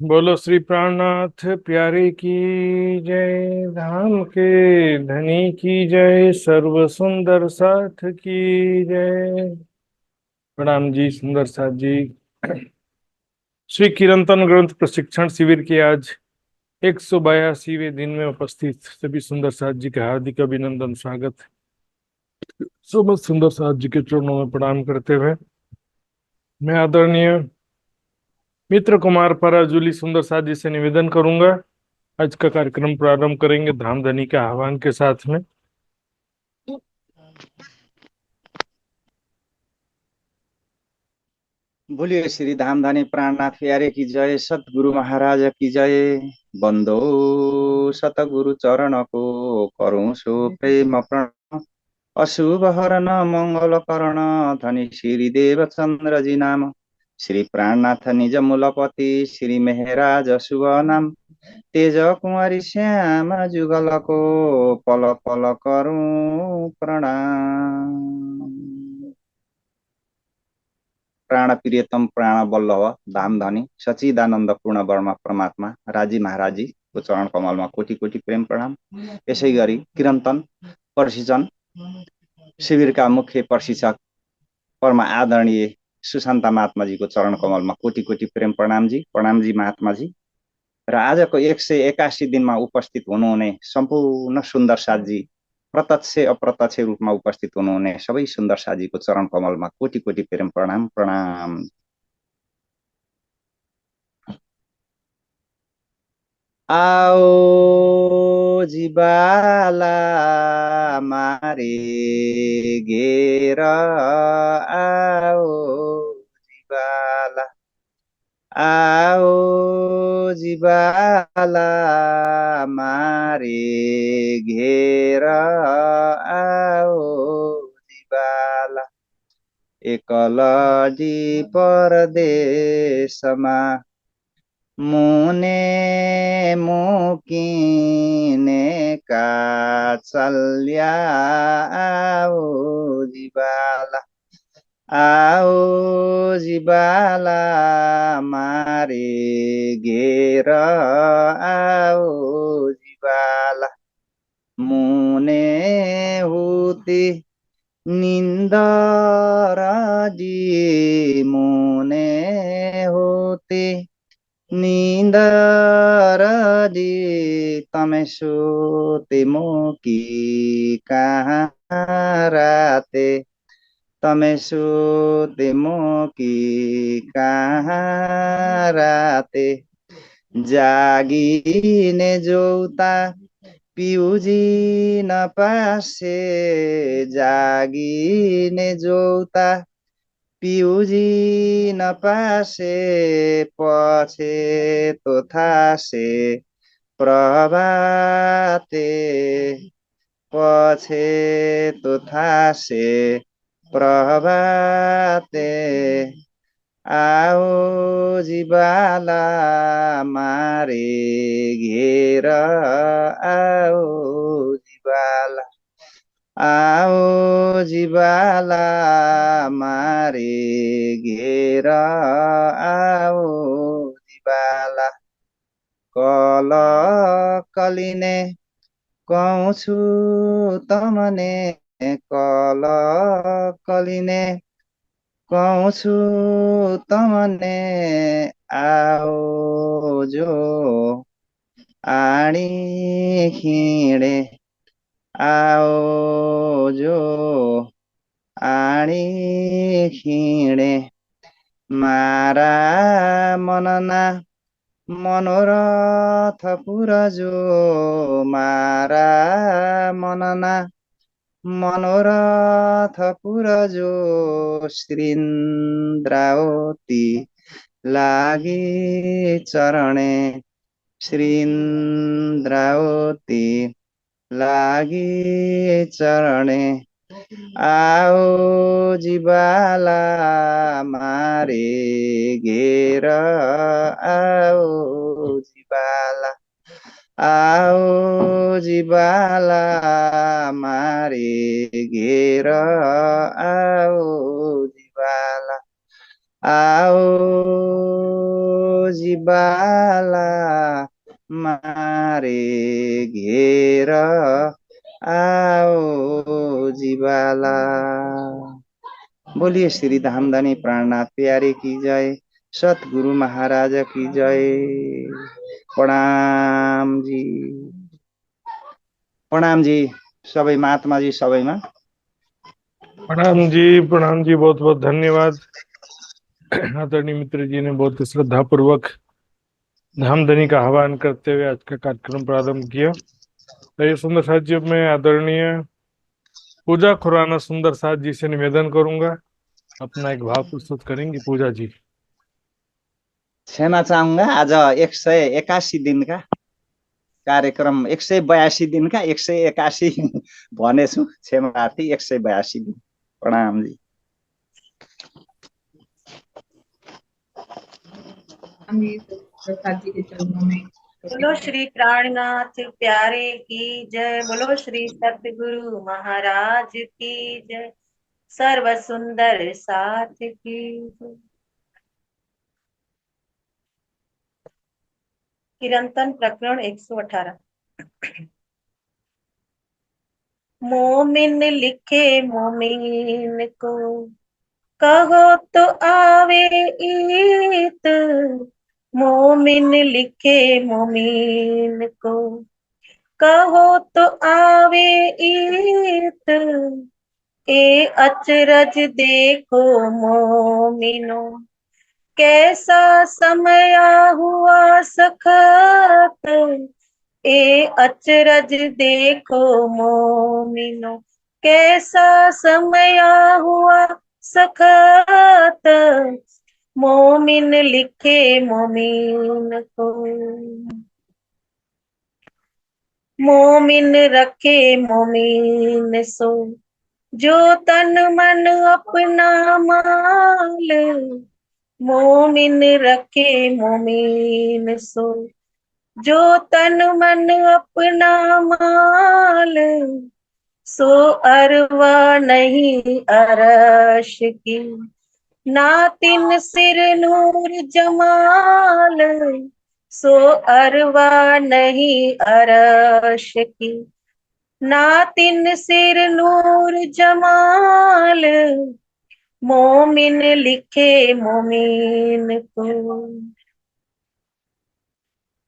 बोलो श्री प्राणनाथ प्यारे की जय। धाम के धनी की जय। सर्व सुंदर साथ की जय। प्रणाम जी सुंदर साथ जी। श्री कीर्तन ग्रंथ प्रशिक्षण शिविर के आज 182वें दिन में उपस्थित सभी सुंदर साथ जी का हार्दिक अभिनंदन स्वागत। समस्त सुंदर साथ जी के चरणों में प्रणाम करते हुए मैं आदरणीय मित्र कुमार पराजुली सुंदर साथ जी से निवेदन करूंगा, आज का कार्यक्रम प्रारंभ करेंगे धाम धनी के आह्वान के साथ में। बोलिए श्री धामधनी प्राणनाथ प्यारे की जय। सतगुरु महाराज की जय। बंदो सतगुरु चरण को करूं सो प्रेम प्रण। अशुभ हरण मंगल करण धनी श्री देवचंद्र जी नाम। श्री प्राणनाथ निज मूलपति श्री मेहराज शुभ नाम। तेज कुंवरी श्याम जुगल को पल पल करूं प्रणाम। प्राण प्रियतम प्राण बल्लभ धाम धनी सचिदानंद पूर्ण वर्मा परमात्मा राजी महाराज जी को चरण कमलमा कोटि कोटि प्रेम प्रणाम। यसै गरी कीर्तन प्रशिक्षण शिविरका मुख्य प्रशिक्षक परम आदरणीय सुशान्ता महात्मा जी को चरण कमलमा कोटि कोटि प्रणाम जी महात्मा जी। र आजको 181 दिनमा उपस्थित हुनुहुने सम्पूर्ण सुन्दर साथजी, प्रत्यक्ष अप्रत्यक्ष रूपमा उपस्थित हुनुहुने सबै सुन्दर साथजीको चरण कमलमा कोटि कोटि प्रेम प्रणाम प्रणाम। आओ जीवाला मारे घेर आओ जीवाला। आओ जीवाला मारे घेर आओ जीवाला। एकलडी परदेशमा मुने मुकिने का चल्या आओ जीवाला। आओ जीवाला मारे घेर आओ जीवाला। मुने हुती निन्दर दी मुने होते निन्दर दी तमे सोते मोकी कहाँ राते। तमे सोते मोकी कहाँ राते। जागिने जोता पिउजी नपासे जागिने जोता पिउजी नपासे पछि तो थासे प्रभाते। पछि तो थासे प्रभाते। आओ जीवाला मारे घेर आओ जीवाला। आओ जीवाला मारे घेर आओ जीवाला। कल कलिने कहूँ तमने कल कलिने कहूँ तमने आओ जो आणी खिँडे। आओ जो आणी खिँडे। मारा मनना मनोरथ पुरजो मारा मनना मनोरथ पुरजो श्रीन्द्रावती लागी चरणे। श्रीन्द्रावती लागी चरणे। आओ जीवाला मारे घेर आओ जीवाला। आओ जीवाला मारे घेर आओ जीवाला। आओ जिबाला मारे घेर आओ जिबाला। बोलिए श्री धामधनी प्राणनाथ प्यारे की जय, सतगुरु महाराज की जय। प्रणाम जी, प्रणाम जी सबै महात्मा जी सबैमा। प्रणाम जी, बहुत बहुत धन्यवाद। आदरणीय मित्र जी ने बहुत ही श्रद्धा पूर्वक धामधनी का आह्वान करते हुए आज का कार्यक्रम प्रारंभ किया। तो ये सुंदर साथ जी, मैं आदरणीय पूजा खुराना सुंदर साथ जी से निवेदन करूंगा, अपना एक भाव प्रस्तुत करेंगी पूजा जी। क्षमा चाहूँगा, आज 181 दिनका कार्यक्रम, 182 दिनका 181 भनेछु, क्षमार्थी। 182 दिन। प्रणाम जी। प्रसाद जी के चरणों में बोलो श्री प्राणनाथ प्यारे की जय, बोलो श्री सतगुरु महाराज की जय, सर्व सुंदर साथ की जय। कीर्तन प्रकरण 118। मोमिन लिखे मोमिन को, कहो तो आवे ईत। मोमिन लिखे मोमिन को, कहो तो आवे ईत। ए अचरज देखो मोमिनो, कैसा समय हुआ सखत। ए अचरज देखो मोमिनो, कैसा समय हुआ सखत। मोमिन लिखे मोमिन को, मोमिन रखे मोमिन सो, जो तन मन अपना माल। मोमिन रखे मोमिन सो, जो तन मन अपना माल। सो अरवा नहीं अरश की, ना तिन सिर नूर जमाल। सो अरवा नहीं अरश की, ना तिन सिर नूर जमाल। मोमिन लिखे मोमिन को,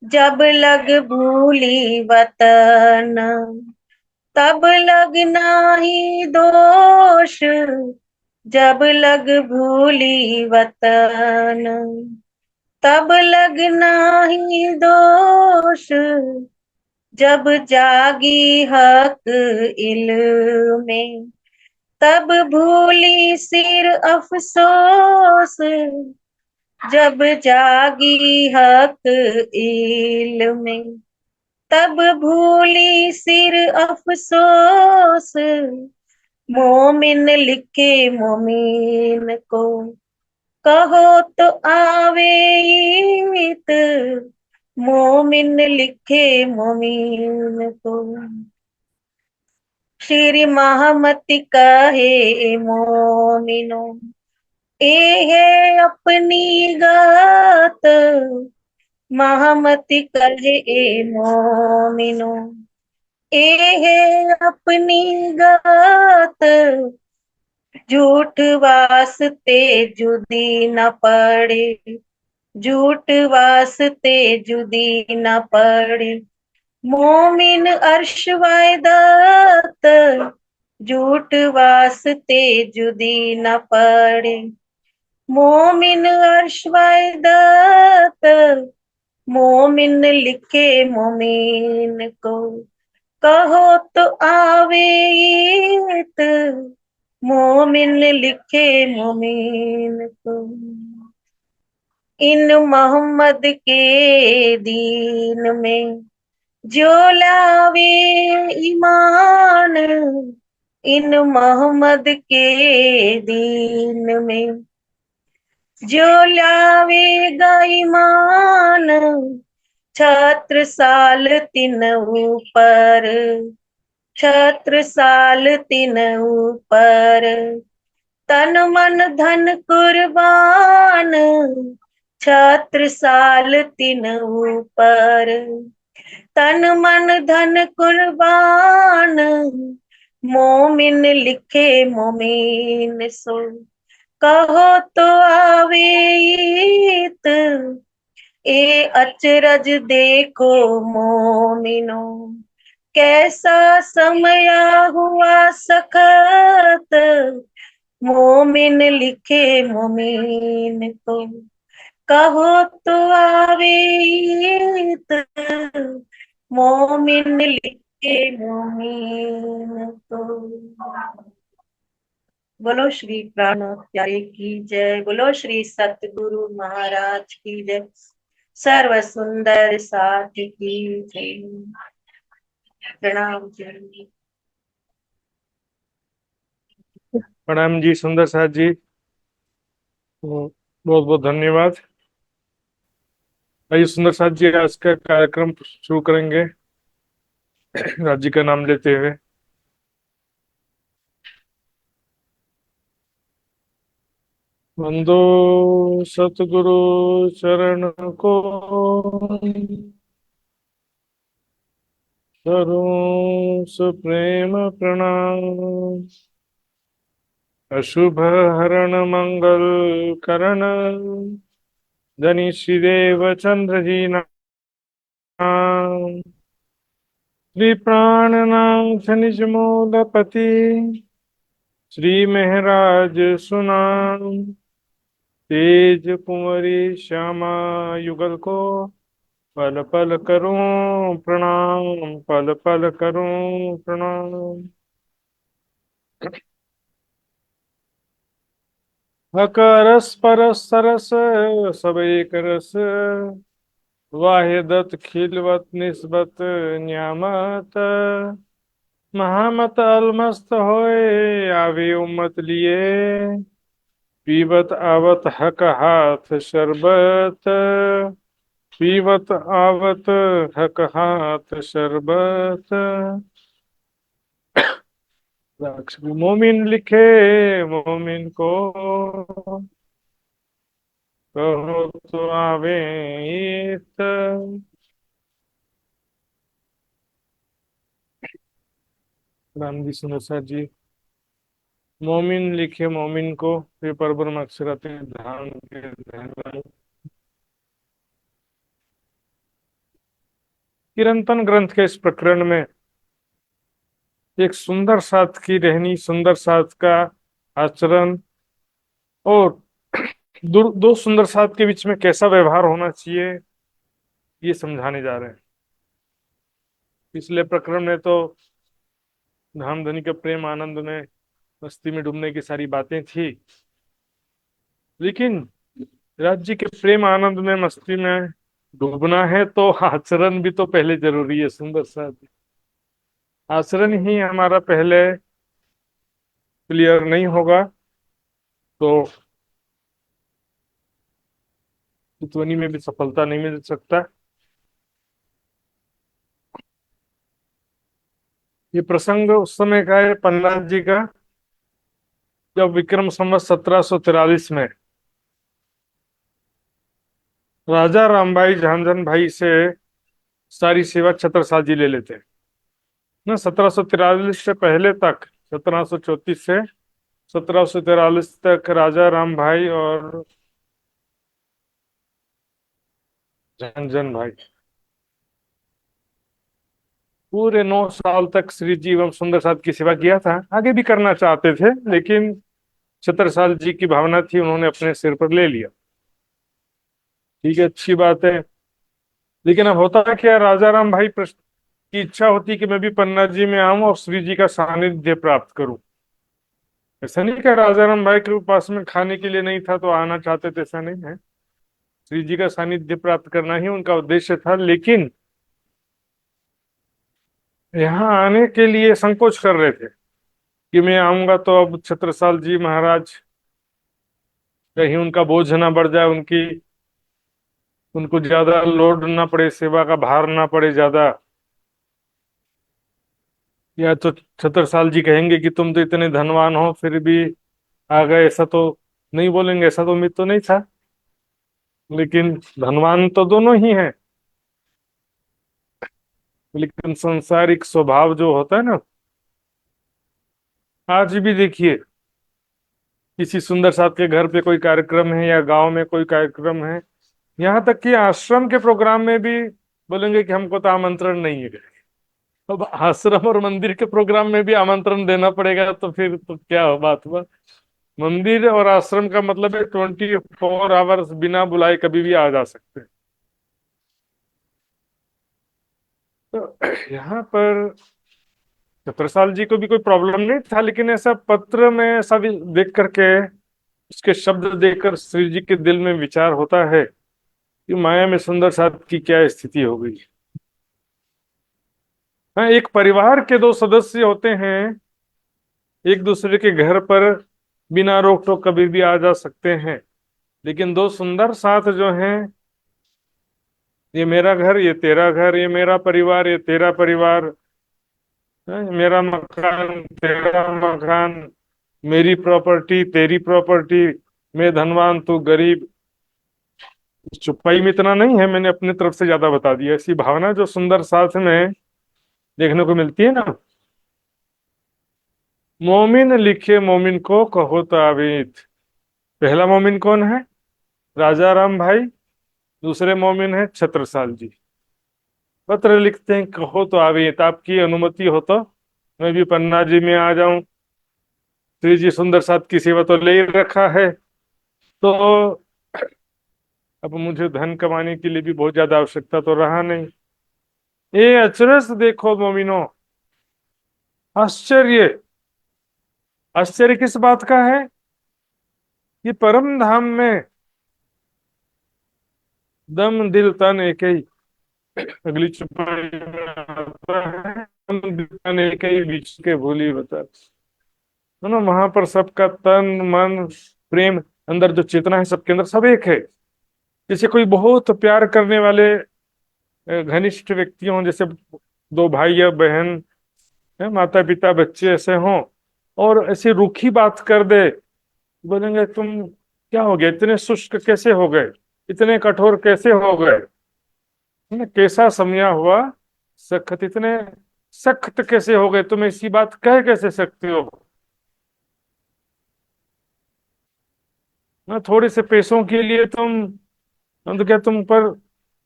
जब लग भूली वतन, तब लग नाही दोष। जब लग भूली वतन, तब लग नाही दोष। जब जागी हक इल्मे, तब भूली सिर अफसोस। जब जागी हक इल्मे, तब भूली सिर अफसोस। मोमिन लिखे मोमिन को, कहो तो आवे ईत। मोमिन लिखे मोमिन को, श्री महामति कहे मोमिनो, ए है अपनी गात। महामति कहे मोमिनो, ए है अपनी गात। झूठ वास्ते जुदी न पड़े, झूठ वास्ते जुदी न पड़े। मोमिन अर्श वायदत, झूठ वास्ते जुदी न पड़े। मोमिन अर्श वायदत, मोमिन लिखे मोमिन को, कहो तो आवे ईत। मोमिन लिखे मोमिन को, इन मोहम्मद के दीन में जो लावे ईमान। इन मोहम्मद के दीन में जो लावेगा ईमान। छत्र साल तिन ऊपर, छत्र साल तिन ऊपर। तन मन धन कुर्बान, छत्रसाल तिन ऊपर, तन मन धन कुर्बान, मोमिन लिखे मोमिन सो, कहो तो आवे ईत, ए अचरज देखो मोमिनो, कैसा समय हुआ सखत, मोमिन लिखे मोमिन को, कहो तो आवे ईत, मोमिन लिखे मोमिन को। बोलो श्री प्राणनाथ प्यारे की जय, बोलो श्री सतगुरु महाराज की जय, सर्व सुंदर साथ की जय। प्रणाम जी। प्रणाम जी सुंदर साथ जी, बहुत बहुत धन्यवाद। आइए सुंदर साथ जी, आज का कार्यक्रम शुरू करेंगे राज्य का नाम लेते हुए। वंदो सतगुरु चरण को, करूं सुप्रेम प्रणाम। अशुभ हरण मंगल करण, धनी श्री देव चंद्र जी नाम। श्री प्राणनाथ निज मूलपति, श्री महराज सुनाम। तेज कुंवरी श्यामा युगल को, पल पल करूं प्रणाम, पल पल करूं प्रणाम। अकरस परस सरस सब एक रस, वाहिदत खिलवत निस्बत न्यामत। महामत अलमस्त होए आवे उम्मत लिए, पीवत आवत हक हाथ शरबत, पीवत आवत हक हाथ शरबत। मोमिन लिखे मोमिन को, कहो तो आवे इत। राम जी सुनसा जी, मोमिन लिखे मोमिन को, ये परब्रह्म अक्षराते धाम के धन्यवाद। किरंतन ग्रंथ के इस प्रकरण में एक सुंदर साथ की रहनी, सुंदर साथ का आचरण और दो सुंदर साथ के बीच में कैसा व्यवहार होना चाहिए, ये समझाने जा रहे हैं। पिछले प्रकरण में तो धाम धनी के प्रेम आनंद में, मस्ती में डूबने की सारी बातें थी, लेकिन राज्य के प्रेम आनंद में, मस्ती में डूबना है तो आचरण भी तो पहले जरूरी है। सुंदर साथ आचरण ही हमारा पहले क्लियर नहीं होगा तो ध्वनि में भी सफलता नहीं मिल सकता। ये प्रसंग उस समय का है पन्ना जी का, जब विक्रम संवत 1743 में राजा रामबाई झांझन भाई से सारी सेवा छत्रसाल जी ले लेते हैं ना। 1743 से पहले तक, 1734 से 1743 तक राजा राम भाई और झांझन भाई पूरे 9 साल तक श्री जी एवं सुंदर साथ की सेवा किया था। आगे भी करना चाहते थे, लेकिन छत्रसाल जी की भावना थी, उन्होंने अपने सिर पर ले लिया। ठीक है, अच्छी बात है। लेकिन अब होता है क्या, राजा राम भाई की इच्छा होती कि मैं भी पन्ना जी में आऊं और श्री जी का सानिध्य प्राप्त करूं। ऐसा नहीं कि राजा राम भाई के पास में खाने के लिए नहीं था तो आना चाहते थे, ऐसा नहीं है। श्री जी का सानिध्य प्राप्त करना ही उनका उद्देश्य था, लेकिन यहाँ आने के लिए संकोच कर रहे थे कि मैं आऊंगा तो अब छत्रसाल जी महाराज कहीं उनका बोझ ना बढ़ जाए, उनको ज्यादा लोड ना पड़े, सेवा का भार ना पड़े ज्यादा। या तो छत्रसाल जी कहेंगे कि तुम तो इतने धनवान हो फिर भी आ गए, ऐसा तो नहीं बोलेंगे, ऐसा तो उम्मीद तो नहीं था। लेकिन धनवान तो दोनों ही हैं। लेकिन संसारिक स्वभाव जो होता है ना, आज भी देखिए किसी सुंदर साथ के घर पे कोई कार्यक्रम है या गांव में कोई कार्यक्रम है, यहाँ तक कि आश्रम के प्रोग्राम में भी बोलेंगे कि हमको तो आमंत्रण नहीं है। अब आश्रम और मंदिर के प्रोग्राम में भी आमंत्रण देना पड़ेगा तो फिर तो क्या बात हुआ। मंदिर और आश्रम का मतलब है 24 आवर्स बिना बुलाए कभी भी आ जा सकते हैं। तो यहाँ पर छत्रसाल जी को भी कोई प्रॉब्लम नहीं था, लेकिन ऐसा पत्र में ऐसा भी देख करके, उसके शब्द देखकर श्री जी के दिल में विचार होता है कि माया में सुंदर साथ की क्या स्थिति हो गई। हाँ, एक परिवार के दो सदस्य होते हैं, एक दूसरे के घर पर बिना रोक टोक कभी भी आ जा सकते हैं, लेकिन दो सुंदर साथ जो हैं, ये मेरा घर ये तेरा घर, ये मेरा परिवार ये तेरा परिवार, मेरा मकान तेरा मकान, मेरी प्रॉपर्टी तेरी प्रॉपर्टी, मैं धनवान तू गरीब। चुपाई में इतना नहीं है, मैंने अपनी तरफ से ज्यादा बता दिया। ऐसी भावना जो सुंदर साथ में देखने को मिलती है ना। मोमिन लिखे मोमिन को कहो ताबीत। पहला मोमिन कौन है? राजा राम भाई। दूसरे मोमिन है छत्रसाल जी। पत्र लिखते हैं, कहो तो आबीत, आपकी अनुमति हो तो मैं भी पन्ना जी में आ जाऊं। श्री जी सुंदर साथ की सेवा तो ले ही रखा है, तो अब मुझे धन कमाने के लिए भी बहुत ज्यादा आवश्यकता तो रहा नहीं। ये अचरज देखो मोमिनो, आश्चर्य। आश्चर्य किस बात का है? ये परम धाम में दम दिल तन एक ही। अगली चुपाई में आता है, दम दिल तन एक ही बीच के भूली बता। है ना, वहां पर सबका तन मन प्रेम, अंदर जो चेतना है सबके अंदर सब एक है। जैसे कोई बहुत प्यार करने वाले घनिष्ठ व्यक्ति हों, जैसे दो भाई या बहन है, माता पिता बच्चे ऐसे हों, और ऐसी रूखी बात कर दे, बोलेंगे तुम क्या हो गया, इतने शुष्क कैसे हो गए, इतने कठोर कैसे हो गए, है ना, कैसा समया हुआ सख्त, इतने सख्त कैसे हो गए, तुम ऐसी बात कह कैसे सकते हो। ना थोड़े से पैसों के लिए हम तो क्या तुम पर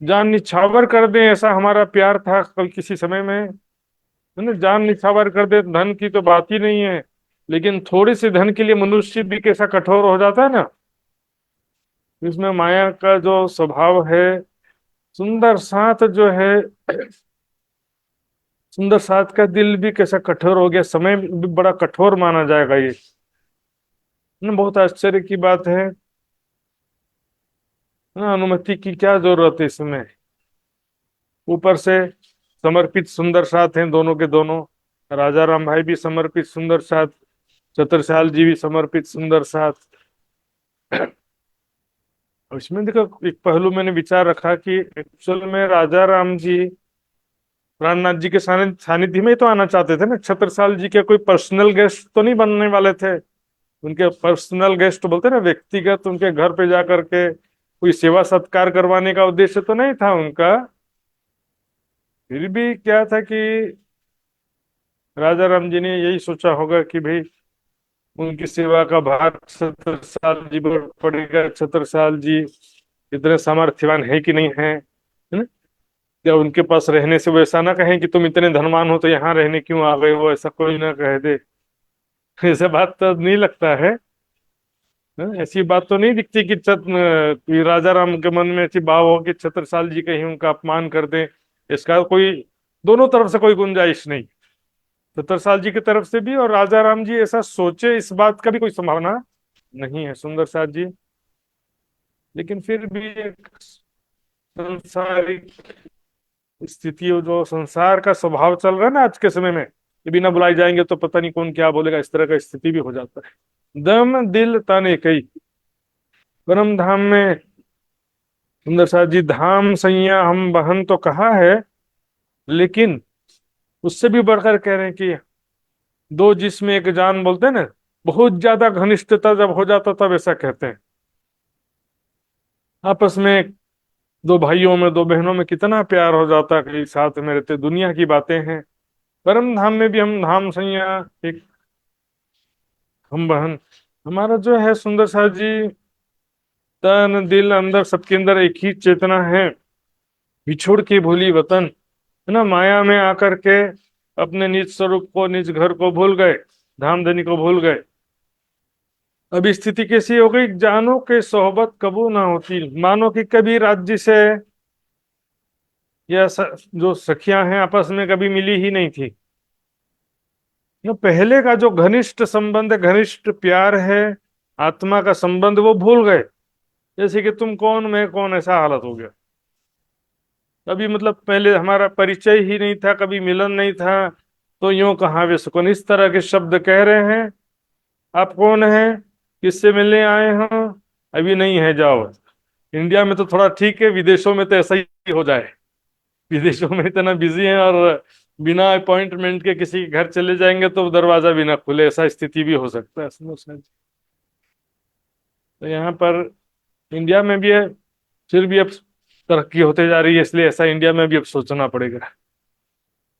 जान निछावर कर दें, ऐसा हमारा प्यार था कल किसी समय में, है ना, जान निछावर कर दे। धन की तो बात ही नहीं है, लेकिन थोड़े से धन के लिए मनुष्य भी कैसा कठोर हो जाता है ना। इसमें माया का जो स्वभाव है, सुंदर साथ जो है, सुंदर साथ का दिल भी कैसा कठोर हो गया, समय भी बड़ा कठोर माना जाएगा ये ना। बहुत आश्चर्य की बात है ना, अनुमति की क्या जरूरत है इसमें। ऊपर से समर्पित सुंदर साथ हैं दोनों के दोनों, राजा राम भाई भी समर्पित सुंदर साथ, छत्रसाल जी भी समर्पित सुंदर साथ। और इसमें देखो एक पहलू मैंने विचार रखा कि एक्चुअल में राजा राम जी प्राणनाथ जी के सानिध्य में ही तो आना चाहते थे ना। छत्रसाल जी के कोई पर्सनल गेस्ट तो नहीं बनने वाले थे। उनके पर्सनल गेस्ट बोलते ना, व्यक्तिगत उनके घर पे जा करके कोई सेवा सत्कार करवाने का उद्देश्य तो नहीं था उनका। फिर भी क्या था कि राजा राम जी ने यही सोचा होगा कि भाई उनकी सेवा का भार छत्रसाल जी पर पड़ेगा। छत्रसाल जी इतने सामर्थ्यवान है कि नहीं है, है ना। या उनके पास रहने से वो ऐसा ना कहें कि तुम इतने धनवान हो तो यहाँ रहने क्यों आ गए हो, ऐसा कोई ना कह दे। ऐसा बात तो नहीं लगता है, ऐसी बात तो नहीं दिखती कि राजा राम के मन में ऐसी भाव हो कि छत्रसाल जी कहीं उनका अपमान कर दें। इसका कोई दोनों तरफ से कोई गुंजाइश नहीं, छत्रसाल जी की तरफ से भी और राजा राम जी ऐसा सोचे इस बात का भी कोई संभावना नहीं है सुंदर साथ जी। लेकिन फिर भी एक सांसारिक स्थिति जो संसार का स्वभाव चल रहा है ना आज के समय में, कि बिना बुलाए जाएंगे तो पता नहीं कौन क्या बोलेगा, इस तरह का स्थिति भी हो जाता है। दम दिल तन एक ही। परम धाम में सुंदर साथ जी धाम सैया हम बहन तो कहा है, लेकिन उससे भी बढ़कर कह रहे हैं कि दो जिसमें एक जान बोलते हैं ना, बहुत ज्यादा घनिष्ठता जब हो जाता तब ऐसा कहते हैं। आपस में दो भाइयों में, दो बहनों में कितना प्यार हो जाता कि साथ में रहते, दुनिया की बातें हैं। परम धाम में भी हम धाम सैया एक, हम बहन। हमारा जो है सुंदर सा जी, तन दिल अंदर सबके अंदर एक ही चेतना है, बिछोड़ के भूली वतन, है ना, माया में आकर के अपने निज स्वरूप को, निज घर को भूल गए, धाम धनी को भूल गए। अब स्थिति कैसी हो गई, जानो के सोहबत कबू ना होती, मानो कि कभी राज्य से या जो सखियां हैं आपस में कभी मिली ही नहीं थी। ना पहले का जो घनिष्ठ संबंध, घनिष्ठ प्यार है, आत्मा का संबंध, वो भूल गए। जैसे कि तुम कौन मैं कौन, ऐसा हालत हो गया। कभी मतलब पहले हमारा परिचय ही नहीं था, कभी मिलन नहीं था, तो यूं कहाँ वे सुकून, इस तरह के शब्द कह रहे हैं। आप कौन हैं, किससे मिलने आए हैं, अभी नहीं है, जाओ। इंडिया में तो थोड़ा ठीक है, विदेशों में तो ऐसा ही हो जाए। विदेशों में इतना बिजी है, और बिना अपॉइंटमेंट के किसी के घर चले जाएंगे तो दरवाजा भी ना खुले, ऐसा स्थिति भी हो सकता है, समझ सकते। तो यहाँ पर इंडिया में भी है, फिर भी अब तरक्की होते जा रही है, इसलिए ऐसा इंडिया में भी अब सोचना पड़ेगा।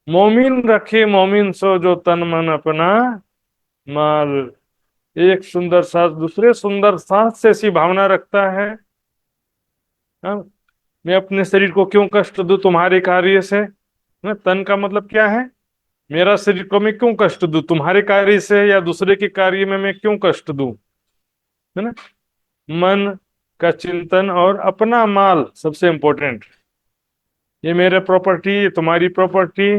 मोमिन रखे मोमिन सो, जो तन मन अपना माल। एक सुंदर साथ दूसरे सुंदर साथ से ऐसी भावना रखता है। हाँ, मैं अपने शरीर को क्यों कष्ट दूं तुम्हारे कार्य से। ना, तन का मतलब क्या है, मेरा शरीर को मैं क्यों कष्ट दूं तुम्हारे कार्य से, या दूसरे के कार्य में मैं क्यों कष्ट दूं, है ना। मन का चिंतन, और अपना माल सबसे इंपॉर्टेंट। ये मेरे प्रॉपर्टी, ये तुम्हारी प्रॉपर्टी,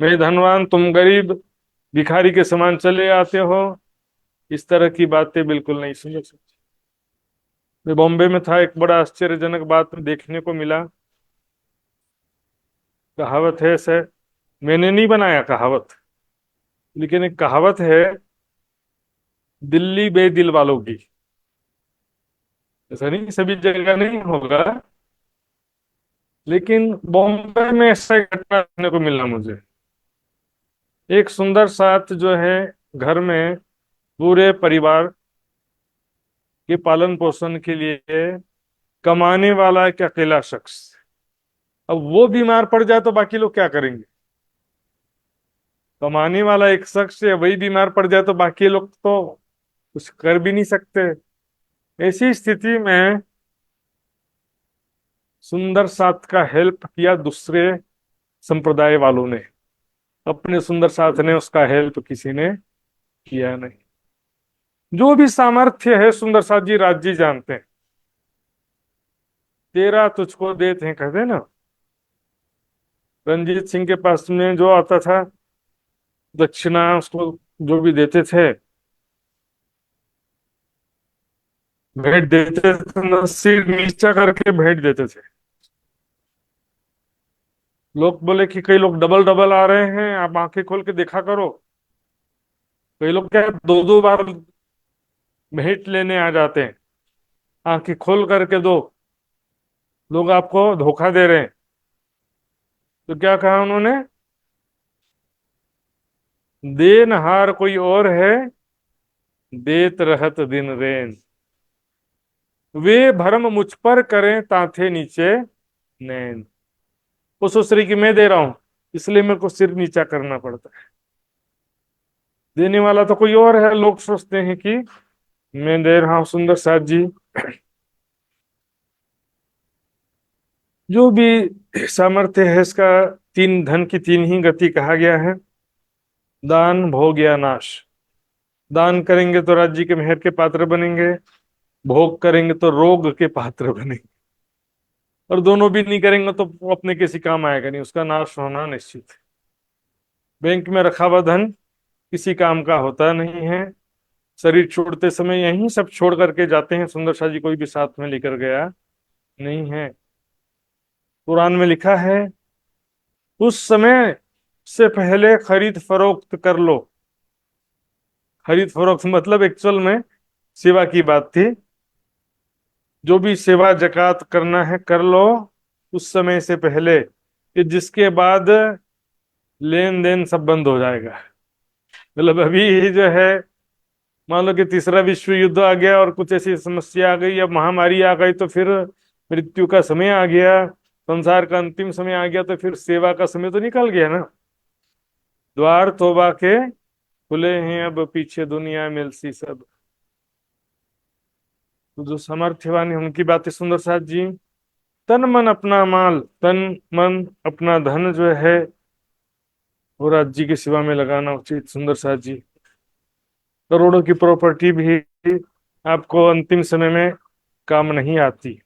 मैं धनवान तुम गरीब, भिखारी के समान चले आते हो, इस तरह की बातें बिल्कुल नहीं सुन सकते। मैं बॉम्बे में था, एक बड़ा आश्चर्यजनक बात देखने को मिला। कहावत है सर, मैंने नहीं बनाया कहावत, लेकिन एक कहावत है, दिल्ली बेदिल वालों की। ऐसा नहीं सभी जगह नहीं होगा, लेकिन बॉम्बे में ऐसा एक घटना देखने को मिला मुझे। एक सुंदर साथ जो है, घर में पूरे परिवार के पालन पोषण के लिए कमाने वाला एक अकेला शख्स। अब वो बीमार पड़ जाए तो बाकी लोग क्या करेंगे। कमाने वाला एक शख्स है, वही बीमार पड़ जाए तो बाकी लोग तो कुछ कर भी नहीं सकते। ऐसी स्थिति में सुंदर साथ का हेल्प किया दूसरे संप्रदाय वालों ने, अपने सुंदर साथ ने उसका हेल्प किसी ने किया नहीं। जो भी सामर्थ्य है सुंदर साथ जी, राज जी जानते हैं। तेरा तुझको देते हैं, कहते हैं ना। रंजीत सिंह के पास में जो आता था दक्षिणा, उसको जो भी देते थे, भेंट देते थे ना, सिर नीचा करके भेंट देते थे। लोग बोले कि कई लोग डबल डबल आ रहे हैं, आप आंखें खोल के देखा करो। कई लोग क्या, दो दो बार भेंट लेने आ जाते हैं, आंखें खोल करके दो, लोग आपको धोखा दे रहे हैं। तो क्या कहा उन्होंने, देनहार कोई और है, देत रहत दिन रेन, वे भरम मुझ पर करें ताथे नीचे नैन। वो सोच रही कि मैं दे रहा हूं, इसलिए मेरे को सिर नीचा करना पड़ता है। देने वाला तो कोई और है, लोग सोचते हैं कि मैं दे रहा हूं। सुंदर साथ जी, जो भी सामर्थ्य है इसका, तीन धन की तीन ही गति कहा गया है, दान भोग या नाश। दान करेंगे तो राज्य के मेहर के पात्र बनेंगे, भोग करेंगे तो रोग के पात्र बनेंगे, और दोनों भी नहीं करेंगे तो वो अपने किसी काम आएगा नहीं, उसका नाश होना निश्चित है। बैंक में रखा हुआ धन किसी काम का होता नहीं है। शरीर छोड़ते समय यही सब छोड़ करके जाते हैं, सुंदर शाह जी कोई भी साथ में लेकर गया नहीं है। कुरान में लिखा है, उस समय से पहले खरीद फरोख्त कर लो। खरीद फरोख्त मतलब एक्चुअल में सेवा की बात थी। जो भी सेवा जकात करना है कर लो उस समय से पहले, कि जिसके बाद लेन देन सब बंद हो जाएगा। मतलब अभी ही जो है, मान लो कि तीसरा विश्व युद्ध आ गया और कुछ ऐसी समस्या आ गई या महामारी आ गई, तो फिर मृत्यु का समय आ गया, संसार का अंतिम समय आ गया, तो फिर सेवा का समय तो निकल गया ना। द्वार तौबा के खुले हैं अब, पीछे दुनिया मिलसी सब। तो जो सामर्थ्यवान है उनकी बातें सुंदर साथ जी। तन मन अपना माल, तन मन अपना धन जो है वो राज्य की सेवा में लगाना उचित। सुंदर साथ जी, करोड़ों की प्रॉपर्टी भी आपको अंतिम समय में काम नहीं आती।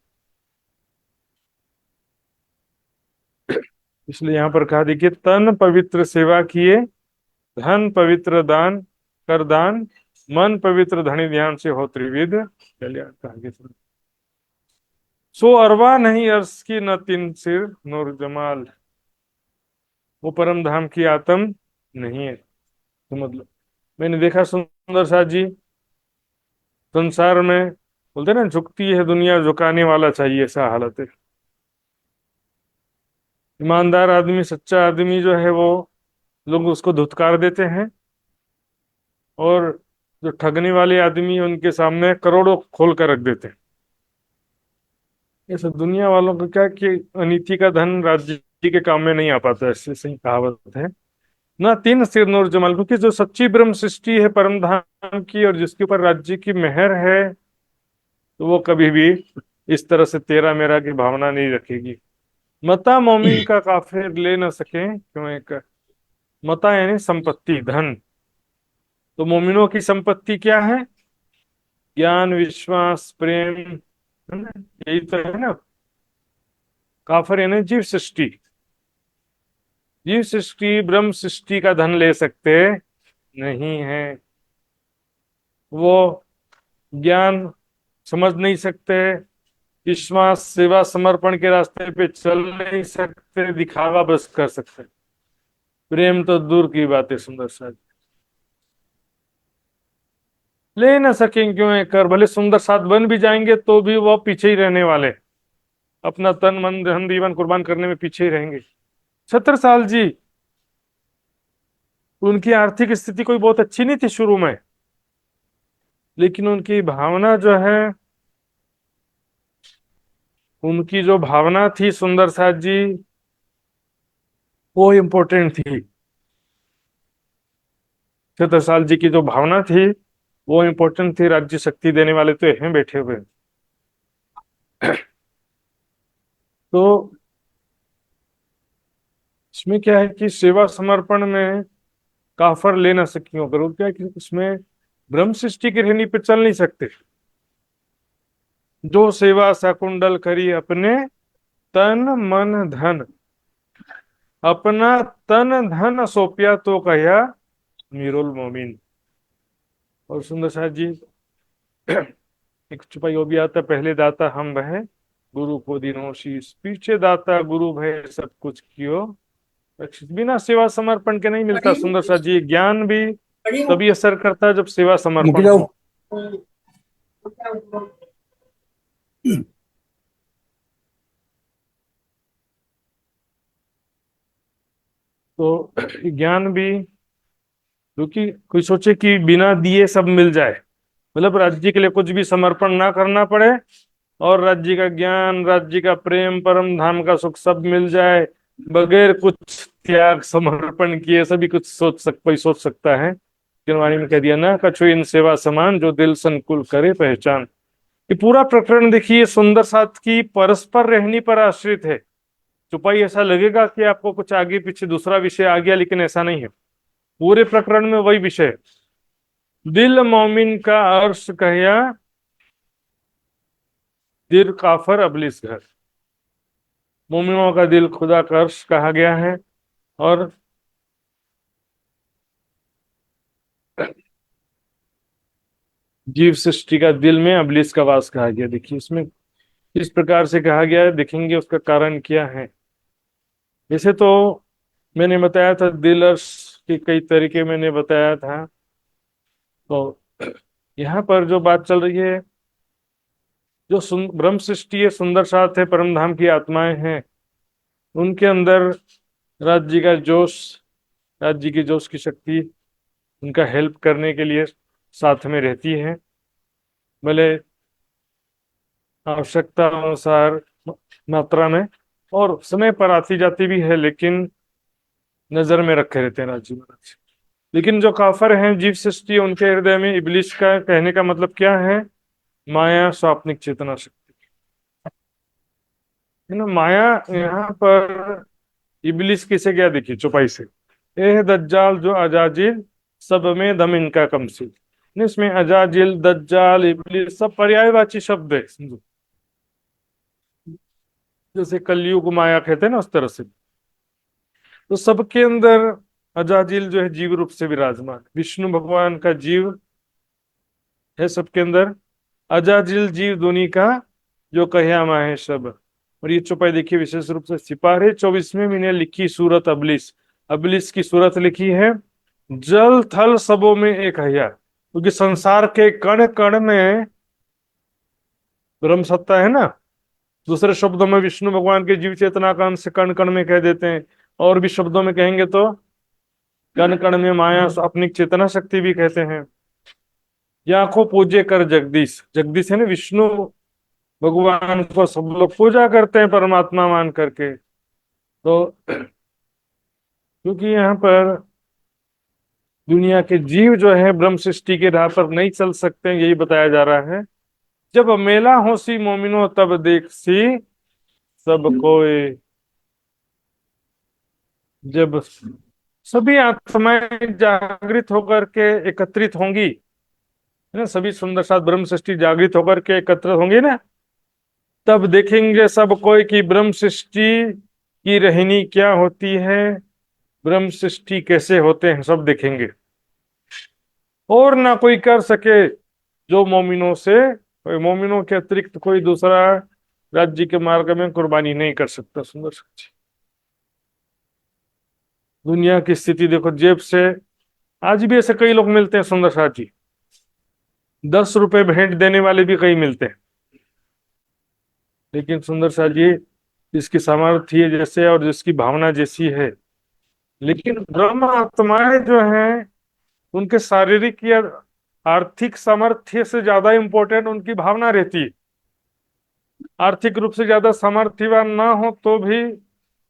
इसलिए यहाँ पर कहा, देखिए, तन पवित्र सेवा किए, धन पवित्र दान कर दान, मन पवित्र धनी ध्यान से हो त्रिविध कल्याण। आगे सुनो। सो अरवा नहीं अर्श की न तीन सिर नूर जमाल, वो परम धाम की आत्म नहीं है। तो मतलब मैंने देखा सुंदर साथ जी, संसार में बोलते हैं ना, झुकती है दुनिया, झुकाने वाला चाहिए, ऐसा हालत है। ईमानदार आदमी, सच्चा आदमी जो है वो लोग उसको धुतकार देते हैं, और जो ठगने वाले आदमी उनके सामने करोड़ों खोल कर रख देते हैं। ये सब दुनिया वालों को क्या कि अनीति का धन राज्य के काम में नहीं आ पाता, ऐसे सही कहावत है ना। तीन सिर नूर जमाल, क्योंकि जो सच्ची ब्रह्म सृष्टि है परम धाम की, और जिसके ऊपर राज्य की मेहर है, तो वो कभी भी इस तरह से तेरा मेरा की भावना नहीं रखेगी। मता मोमिन का काफिर ले न सके क्यों एक। मता यानी संपत्ति, धन। तो मोमिनों की संपत्ति क्या है? ज्ञान, विश्वास, प्रेम, है ना? यही तो है ना। काफिर यानी जीव सृष्टि। जीव सृष्टि ब्रह्म सृष्टि का धन ले सकते नहीं है। वो ज्ञान समझ नहीं सकते, विश्वास सेवा समर्पण के रास्ते पे चल नहीं सकते, दिखावा बस कर सकते। प्रेम तो दूर की बात है। सुंदर सा ले ना सकेंगे क्यों एक कर, भले सुंदर साथ बन भी जाएंगे तो भी वो पीछे ही रहने वाले, अपना तन मन धन जीवन कुर्बान करने में पीछे ही रहेंगे। छत्रसाल जी, उनकी आर्थिक स्थिति कोई बहुत अच्छी नहीं थी शुरू में, लेकिन उनकी भावना जो है, उनकी जो भावना थी सुंदर साथ जी, वो इम्पोर्टेंट थी। छत्रसाल जी की जो भावना थी वो इम्पोर्टेंट थी। राज्य शक्ति देने वाले तो हैं बैठे हुए। तो इसमें क्या है कि सेवा समर्पण में काफर ले ना सकियो करो, क्या है कि उसमें ब्रह्म सृष्टि की रहनी पे चल नहीं सकते। जो सेवा सकुंडल करी अपने तन मन धन, अपना तन धन सौंपया तो कहा मीरुल मोमिन। और सुंदर साहब जी, एक चुपाई वो भी आता, पहले दाता हम भय गुरु को दिनों शीश, पीछे दाता गुरु भय सब कुछ कियो रक्षित। बिना सेवा समर्पण के नहीं मिलता। सुंदर सा जी, ज्ञान भी तभी असर करता है जब सेवा समर्पण हो। तो ज्ञान भी, क्योंकि कोई सोचे कि बिना दिए सब मिल जाए, मतलब राज्य के लिए कुछ भी समर्पण ना करना पड़े, और राज्य का ज्ञान, राज्य का प्रेम, परम धाम का सुख सब मिल जाए बगैर कुछ त्याग समर्पण किए, सभी कुछ कोई सोच सकता है। वाणी में कह दिया ना, कछु इन सेवा समान जो दिल संकुल करे पहचान। ये पूरा प्रकरण देखिए सुंदर साथ की परस्पर रहनी पर आश्रित है। चुपाई ऐसा लगेगा कि आपको कुछ आगे पीछे दूसरा विषय आ गया, लेकिन ऐसा नहीं है। पूरे प्रकरण में वही विषय है। दिल मोमिन का अर्श कहया, दिल काफर अबलिस घर। मोमिनों का दिल खुदा का अर्श कहा गया है, और जीव सृष्टि का दिल में अबलिस का वास कहा गया। देखिए इसमें इस प्रकार से कहा गया है, देखेंगे उसका कारण क्या है। वैसे तो मैंने बताया था दिल अर्श के कई तरीके मैंने बताया था। तो यहाँ पर जो बात चल रही है, जो ब्रह्म सृष्टि है, सुंदर साथ है, परम धाम की आत्माएं हैं, उनके अंदर राज्य का जोश, राज्य की जोश की शक्ति उनका हेल्प करने के लिए साथ में रहती है। भले आवश्यकता अनुसार मात्रा में, और समय पर आती जाती भी है, लेकिन नजर में रखे रहते हैं राजी महाराज। लेकिन जो काफर हैं, जीव सृष्टि, उनके हृदय में इबलीस का कहने का मतलब क्या है? माया, स्वाप्निक चेतना शक्ति, है ना। माया यहाँ पर इबलीस किसे क्या देखिए चौपाई से, एह दज्जाल जो अजाजिल, सब में दम इनका कमसिल। इसमें अजाजिल, दज्जाल, इबलीस सब पर्यायवाची शब्द है, समझो। जैसे कलयुग माया कहते हैं ना, उस तरह से। तो सबके अंदर अजाजिल जो है जीव रूप से विराजमान, विष्णु भगवान का जीव है सबके अंदर। अजाजिल जीव दुनी का जो कह्या माहे सब। और ये चौपाई देखिए विशेष रूप से सिपाही 24वें महीने लिखी सूरत अबलिस, अबलिस की सूरत लिखी है। जल थल सबों में एक हया, क्योंकि संसार के कण कण में ब्रह्म सत्ता है ना। दूसरे शब्दों में विष्णु भगवान के जीव चेतना का अंश कण कण में कह देते हैं, और भी शब्दों में कहेंगे तो कण कण में माया अपनी चेतना शक्ति भी कहते हैं। या को पूजे कर जगदीश, जगदीश है ना विष्णु भगवान को सब लोग पूजा करते हैं परमात्मा मान करके। तो क्योंकि यहाँ पर दुनिया के जीव जो है ब्रह्म सृष्टि के राह पर नहीं चल सकते, यही बताया जा रहा है। जब मेला होसी मोमिनो तब देख सी सब कोई, जब सभी आत्माएं जागृत होकर के एकत्रित होंगी, है ना, सभी सुंदर साथ ब्रह्म सृष्टि जागृत होकर के एकत्रित होंगी ना, तब देखेंगे सब कोई कि ब्रह्म सृष्टि की रहनी क्या होती है, ब्रह्म सृष्टि कैसे होते हैं, सब देखेंगे। और ना कोई कर सके जो मोमिनों से, मोमिनों के अतिरिक्त कोई दूसरा राज्य के मार्ग में कुर्बानी नहीं कर सकता। सुंदर सच्ची दुनिया की स्थिति देखो, जेब से आज भी ऐसे कई लोग मिलते हैं सुंदर साथी, 10 रुपए भेंट देने वाले भी कई मिलते हैं। लेकिन सुंदर साथ जी, जिसकी सामर्थ्य जैसे और जिसकी भावना जैसी है। लेकिन ब्रह्म आत्माएं जो हैं, उनके शारीरिक या आर्थिक सामर्थ्य से ज्यादा इंपॉर्टेंट उनकी भावना रहती है। आर्थिक रूप से ज्यादा सामर्थ्यवान ना हो तो भी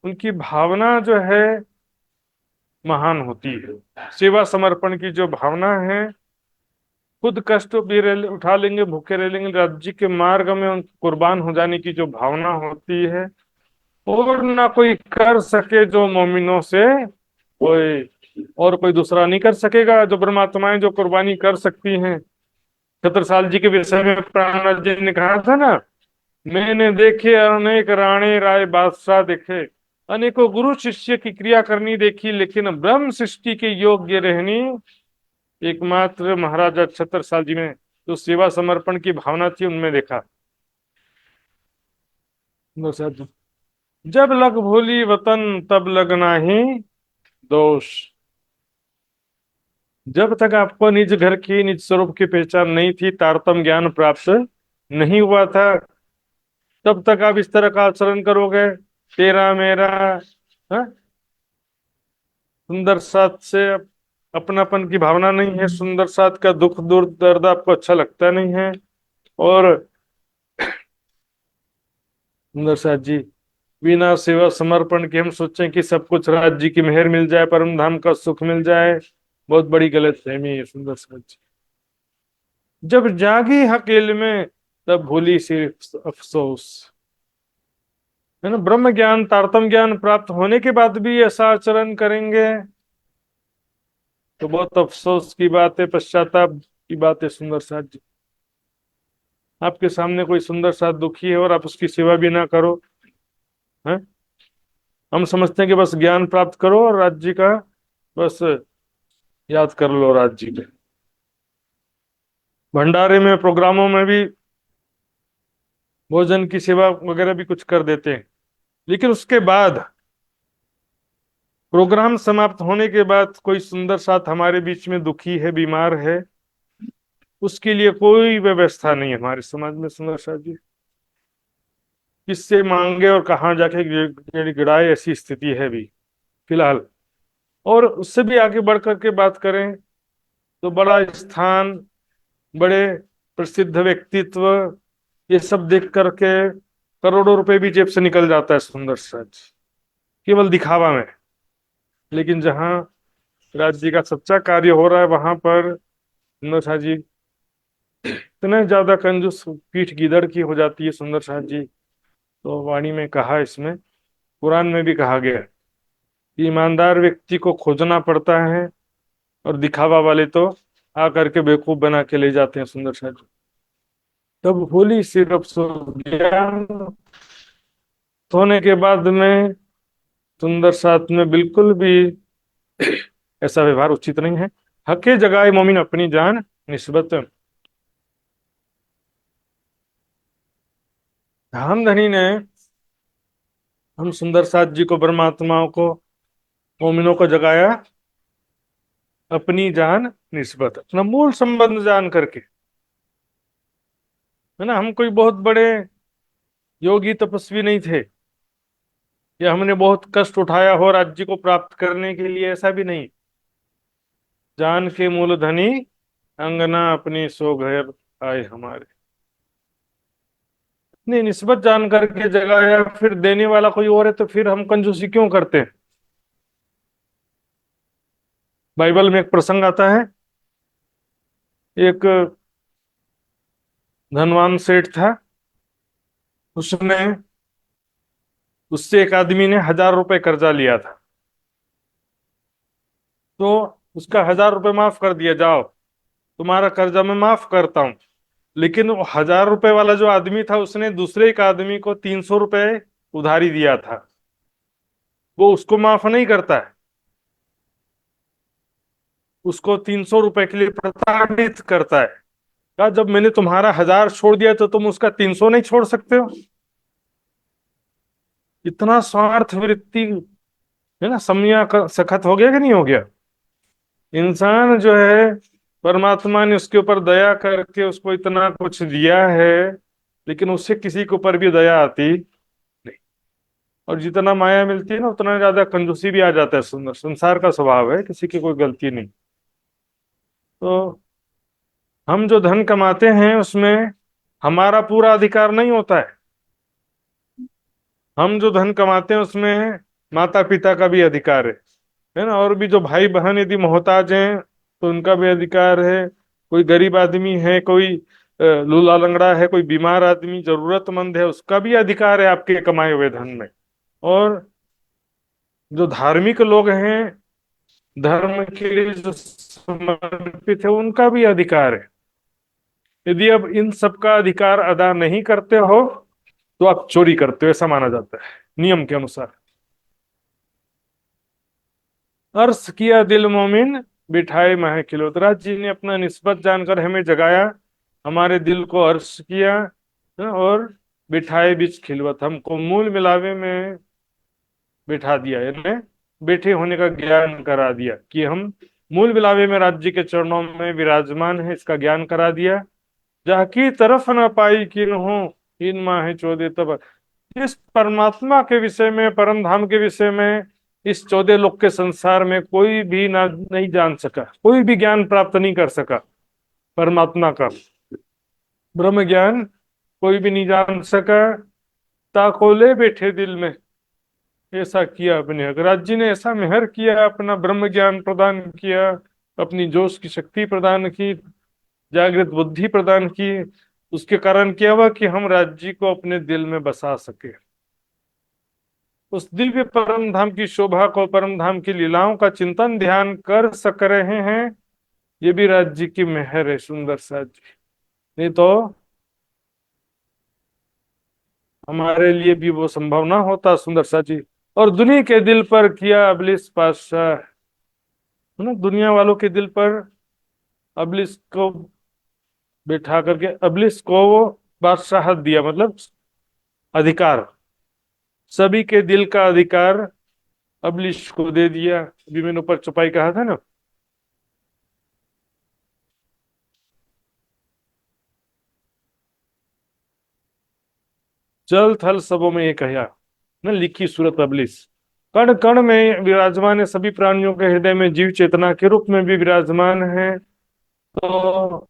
उनकी भावना जो है महान होती है। सेवा समर्पण की जो भावना है, खुद कष्ट भी उठा लेंगे, भूखे रह लेंगे, राज्य के मार्ग में उन कुर्बान हो जाने की जो भावना होती है, और ना कोई कर सके जो मोमिनों से कोई, और कोई दूसरा नहीं कर सकेगा। जो परमात्माएं जो कुर्बानी कर सकती हैं, छत्रसाल जी के विषय में प्राणनाथ जी ने कहा था ना, मैंने देखे अनेक राणे राय बादशाह देखे, अनेकों गुरु शिष्य की क्रिया करनी देखी, लेकिन ब्रह्म सृष्टि के योग्य रहनी एकमात्र महाराजा छत्रसाल जी में जो सेवा समर्पण की भावना थी उनमें देखा। जब लग भूली वतन तब लगना ही दोष। जब तक आपको निज घर की, निज स्वरूप की पहचान नहीं थी, तारतम ज्ञान प्राप्त नहीं हुआ था, तब तक आप इस तरह का आचरण करोगे, तेरा मेरा, हाँ? सुंदर साथ से अपनापन की भावना नहीं है, सुंदर साथ का दुख दूर दर्द आपको अच्छा लगता नहीं है। और सुंदर साथ जी, बिना सेवा समर्पण के हम सोचें कि सब कुछ राज्य की मेहर मिल जाए, परम धाम का सुख मिल जाए, बहुत बड़ी गलत फहमी है। सुंदर साथ जी, जब जागी हकेल में तब भूली सिर्फ अफसोस, है ना। ब्रह्म ज्ञान, तारतम ज्ञान प्राप्त होने के बाद भी ऐसा आचरण करेंगे तो बहुत अफसोस की बात है, पश्चाताप की बात है। सुंदर साथ जी, आपके सामने कोई सुंदर साथ दुखी है और आप उसकी सेवा भी ना करो, है। हम समझते हैं कि बस ज्ञान प्राप्त करो और राज्य का बस याद कर लो, राज्य के भंडारे में, प्रोग्रामों में भी भोजन की सेवा वगैरह भी कुछ कर देते हैं, लेकिन उसके बाद प्रोग्राम समाप्त होने के बाद कोई सुंदर साथ हमारे बीच में दुखी है, बीमार है, उसके लिए कोई व्यवस्था नहीं है हमारे समाज में। सुंदर साथ जी, किससे मांगे और कहाँ जाके गिड़ाए, ऐसी स्थिति है भी फिलहाल। और उससे भी आगे बढ़ करके बात करें तो बड़ा स्थान, बड़े प्रसिद्ध व्यक्तित्व, ये सब देख करके करोड़ों रुपए भी जेब से निकल जाता है सुंदर साथ जी, केवल दिखावा में। लेकिन जहाँ राज्य जी का सच्चा कार्य हो रहा है वहां पर सुंदर साथ जी इतने ज्यादा कंजूस, पीठ गीदड़ की हो जाती है सुंदर साथ जी। तो वाणी में कहा, इसमें कुरान में भी कहा गया कि ईमानदार व्यक्ति को खोजना पड़ता है और दिखावा वाले तो आकर के बेवकूफ बना के ले जाते हैं सुंदर साथ जी। तब होली सिर्फ सो ज्ञान होने के बाद में सुंदर साथ में बिल्कुल भी ऐसा व्यवहार उचित नहीं है। हके जगाए मोमिन अपनी जान निस्बत। धामधनी ने हम सुंदर साथ जी को, परमात्माओं को, मोमिनों को जगाया अपनी जान निस्बत, अपना मूल संबंध जान करके, है ना। हम कोई बहुत बड़े योगी तपस्वी नहीं थे, या हमने बहुत कष्ट उठाया हो राज्य को प्राप्त करने के लिए, ऐसा भी नहीं। जान के मूल धनी अंगना अपनी सो घर आए हमारे। नहीं, निस्बत जान करके जगाया, फिर देने वाला कोई और है तो फिर हम कंजूसी क्यों करते हैं। बाइबल में एक प्रसंग आता है, एक धनवान सेठ था, उसने उससे एक आदमी ने 1,000 रुपए कर्जा लिया था। तो उसका 1,000 रुपए माफ कर दिया, जाओ तुम्हारा कर्जा मैं माफ करता हूं। लेकिन वो 1,000 रुपए वाला जो आदमी था, उसने दूसरे एक आदमी को 300 रुपए उधारी दिया था, वो उसको माफ नहीं करता है, उसको 300 रुपए के लिए प्रताड़ित करता है। कहा, जब मैंने तुम्हारा 1,000 छोड़ दिया तो तुम उसका 300 नहीं छोड़ सकते हो। इतना स्वार्थ वृत्ति, है ना। समया का सखत हो गया कि नहीं हो गया। इंसान जो है, परमात्मा ने उसके ऊपर दया करके उसको इतना कुछ दिया है, लेकिन उससे किसी के ऊपर भी दया आती नहीं। और जितना माया मिलती है ना, उतना ज्यादा कंजूसी भी आ जाता है। सुंदर संसार का स्वभाव है, किसी की कोई गलती नहीं। तो हम जो धन कमाते हैं उसमें हमारा पूरा अधिकार नहीं होता है। हम जो धन कमाते हैं उसमें माता पिता का भी अधिकार है ना। और भी जो भाई बहन यदि मोहताज हैं तो उनका भी अधिकार है। कोई गरीब आदमी है, कोई लूला लंगड़ा है, कोई बीमार आदमी जरूरतमंद है, उसका भी अधिकार है आपके कमाए हुए धन में। और जो धार्मिक लोग हैं, धर्म के लिए जो समर्पित है, उनका भी अधिकार है। यदि अब इन सबका अधिकार अदा नहीं करते हो तो आप चोरी करते हो, ऐसा माना जाता है नियम के अनुसार। अर्श किया दिल मोमिन बिठाए माहे खिलौत। राज जी ने अपना निस्बत जानकर हमें जगाया, हमारे दिल को अर्श किया, और बिठाए बीच खिलवत, हमको मूल मिलावे में बिठा दिया, यानी बैठे होने का ज्ञान करा दिया कि हम मूल मिलावे में राज्य के चरणों में विराजमान है, इसका ज्ञान करा दिया। जहाँ की तरफ न पाई किन हो इन माहे चौदह तब। इस परमात्मा के विषय में, परम धाम के विषय में, इस 14 लोक के संसार में कोई भी ना नहीं जान सका, कोई भी ज्ञान प्राप्त नहीं कर सका परमात्मा का। ब्रह्म ज्ञान कोई भी नहीं जान सका। ताकोले बैठे दिल में, ऐसा किया अपने अग्रज जी ने, ऐसा मेहर किया, अपना ब्रह्म ज्ञान प्रदान किया, अपनी जोश की शक्ति प्रदान की, जागृत बुद्धि प्रदान की। उसके कारण क्या हुआ कि हम राज्य को अपने दिल में बसा सके। उस दिव्य परम धाम की शोभा को, परम धाम की लीलाओं का चिंतन ध्यान कर सक रहे हैं, ये भी राज्य की मेहर है सुंदर सा जी। नहीं तो हमारे लिए भी वो संभव ना होता सुंदर सा जी। और दुनिया के दिल पर किया अबलिस पातशाह, है ना। दुनिया वालों के दिल पर अबलिस को बैठा करके, अबलिस को वो बादशाहत दिया, मतलब अधिकार, सभी के दिल का अधिकार अबलिस को दे दिया। अभी मैंने ऊपर चौपाई कहा था ना, जल थल सबों में एक कहा न लिखी सूरत अबलिस। कण कण में विराजमान है, सभी प्राणियों के हृदय में जीव चेतना के रूप में भी विराजमान है। तो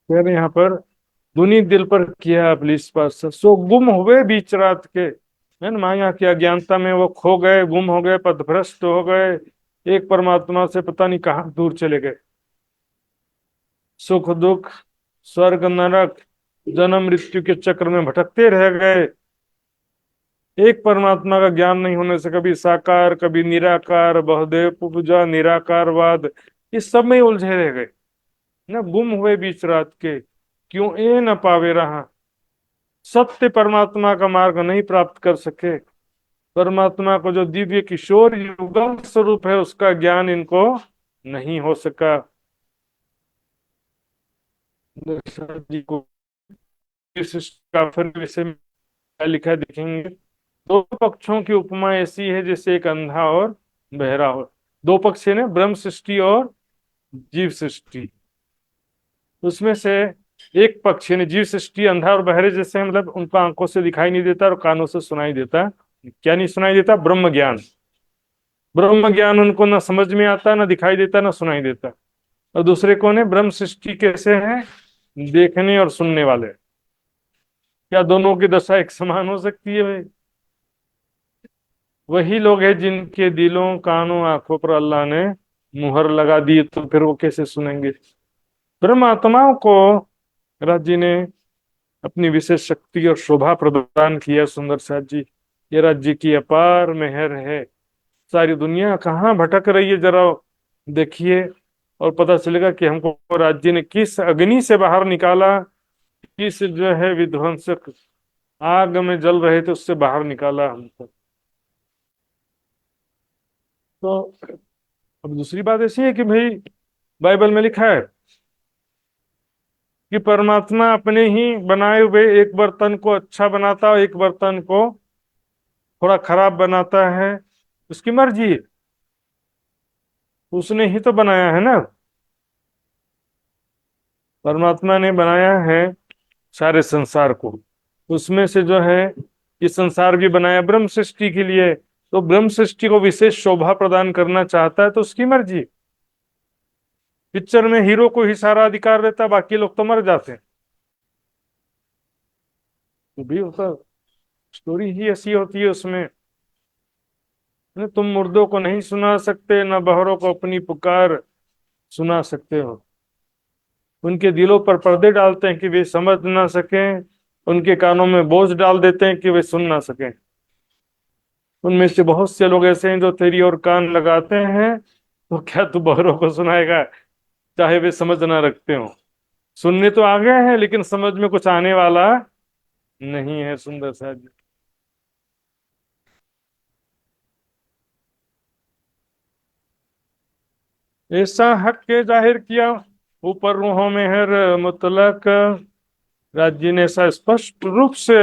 कह रहे यहाँ पर दुनी दिल पर किया अबलीस पास सो गुम हुए बीच रात के, है ना, माया की अज्ञानता में वो खो गए, गुम हो गए, पथभ्रष्ट हो गए, एक परमात्मा से पता नहीं कहाँ दूर चले गए। सुख दुख, स्वर्ग नरक, जन्म मृत्यु के चक्र में भटकते रह गए। एक परमात्मा का ज्ञान नहीं होने से कभी साकार कभी निराकार, बहुदेव पूजा, निराकारवाद, इस सब में ही उलझे रह गए ना। गुम हुए बीच रात के, क्यों ए न पावे रहा, सत्य परमात्मा का मार्ग नहीं प्राप्त कर सके। परमात्मा को जो दिव्य किशोर युगल स्वरूप है उसका ज्ञान इनको नहीं हो सका। दशरथ जी को इस काफिर विषय में क्या लिखा है देखेंगे। दो पक्षों की उपमा ऐसी है जैसे एक अंधा और बहरा हो। दो पक्ष है ना, ब्रह्म सृष्टि और जीव सृष्टि। उसमें से एक पक्ष यानी जीव सृष्टि अंधा और बहरे जैसे हैं, मतलब उनको आंखों से दिखाई नहीं देता और कानों से सुनाई देता। क्या नहीं सुनाई देता? ब्रह्म ज्ञान। ब्रह्म ज्ञान उनको ना समझ में आता, ना दिखाई देता, ना सुनाई देता। और दूसरे कौन है? ब्रह्म सृष्टि कैसे हैं? देखने और सुनने वाले। क्या दोनों की दशा एक समान हो सकती है भाई? वही लोग हैं जिनके दिलों कानों आंखों पर अल्लाह ने मुहर लगा दी, तो फिर वो कैसे सुनेंगे? ब्रह्म आत्माओं को राज जी ने अपनी विशेष शक्ति और शोभा प्रदान किया। सुंदर साथ जी, ये राज्य की अपार मेहर है। सारी दुनिया कहाँ भटक रही है जरा देखिए, और पता चलेगा कि हमको राज्य ने किस अग्नि से बाहर निकाला, किस जो है विध्वंसक आग में जल रहे थे उससे बाहर निकाला हमको। तो अब दूसरी बात ऐसी है कि भाई बाइबल में लिखा है कि परमात्मा अपने ही बनाए हुए एक बर्तन को अच्छा बनाता है, एक बर्तन को थोड़ा खराब बनाता है। उसकी मर्जी है, उसने ही तो बनाया है ना। परमात्मा ने बनाया है सारे संसार को, उसमें से जो है ये संसार भी बनाया ब्रह्म सृष्टि के लिए। तो ब्रह्म सृष्टि को विशेष शोभा प्रदान करना चाहता है तो उसकी मर्जी। पिक्चर में हीरो को ही सारा अधिकार रहता है, बाकी लोग तो मर जाते हैं। तो भी होता, स्टोरी ही ऐसी होती है उसमें। तुम मुर्दों को नहीं सुना सकते, न बहरों को अपनी पुकार सुना सकते हो। उनके दिलों पर पर्दे डालते हैं कि वे समझ ना सकें, उनके कानों में बोझ डाल देते हैं कि वे सुन ना सकें। उनमें से बहुत से लोग ऐसे हैं जो तेरी ओर कान लगाते हैं, तो क्या तू बहरों को सुनाएगा, चाहे वे समझ ना रखते हो। सुनने तो आ गए हैं लेकिन समझ में कुछ आने वाला नहीं है। सुंदर सा जी। ऐसा हक के जाहिर किया, ऊपर रूहों में है मुतलक। राज्य ने ऐसा स्पष्ट रूप से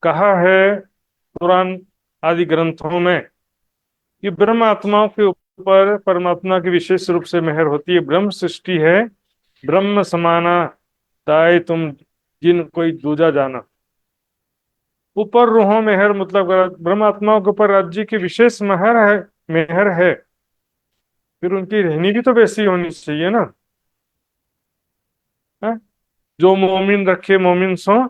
कहा है कुरान आदि ग्रंथों में कि ब्रह्म आत्माओं के ऊपर परमात्मा की विशेष रूप से मेहर होती है। ब्रह्म सृष्टि है, ब्रह्म समाना ताए तुम जिन कोई दूजा जाना। ऊपर रूहों मेहर मतलब ब्रह्म आत्माओं के ऊपर राज्य की विशेष मेहर है, मेहर है। फिर उनकी रहनी भी तो वैसी होनी चाहिए ना, है? जो मोमिन रखे मोमिन सो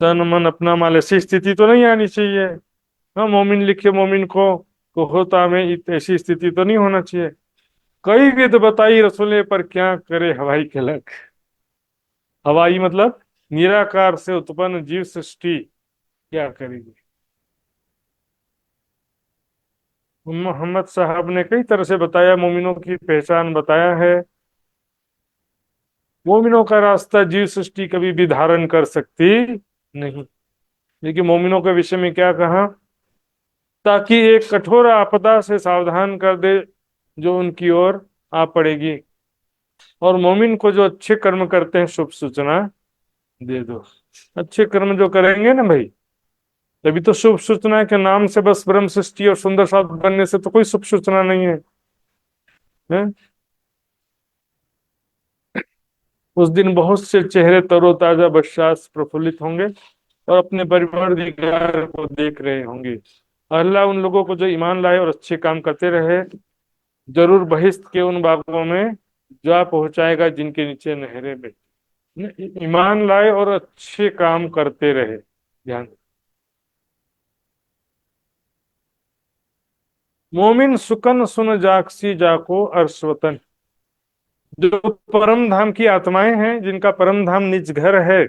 तन मन अपना माल, ऐसी स्थिति तो नहीं आनी चाहिए। हाँ, मोमिन लिखे मोमिन को होता में ऐसी स्थिति तो नहीं होना चाहिए। कई विध बताई रसूले पर क्या करे हवाई कलक। हवाई मतलब निराकार से उत्पन्न जीव सृष्टि क्या करेगी। मोहम्मद साहब ने कई तरह से बताया, मोमिनों की पहचान बताया है। मोमिनों का रास्ता जीव सृष्टि कभी भी धारण कर सकती नहीं। लेकिन मोमिनों के विषय में क्या कहा? ताकि एक कठोर आपदा से सावधान कर दे जो उनकी ओर आ पड़ेगी, और मोमिन को जो अच्छे कर्म करते हैं शुभ सूचना दे दो। अच्छे कर्म जो करेंगे ना भाई, तभी तो शुभ सूचना के नाम से बस ब्रह्म सृष्टि और सुंदर साथ बनने से तो कोई शुभ सूचना नहीं है, हैं? उस दिन बहुत से चेहरे तरोताजा बशास प्रफुल्लित होंगे और अपने परवरदिगार को देख रहे होंगे। अल्लाह उन लोगों को जो ईमान लाए और अच्छे काम करते रहे जरूर बहिश्त के उन बागों में जा पहुंचाएगा जिनके नीचे नहरें बहती। ईमान लाए और अच्छे काम करते रहे। ध्यान। मोमिन सुकन सुन जागसी जाको अर्शवतन। जो परम धाम की आत्माएं हैं, जिनका परम धाम निज घर है,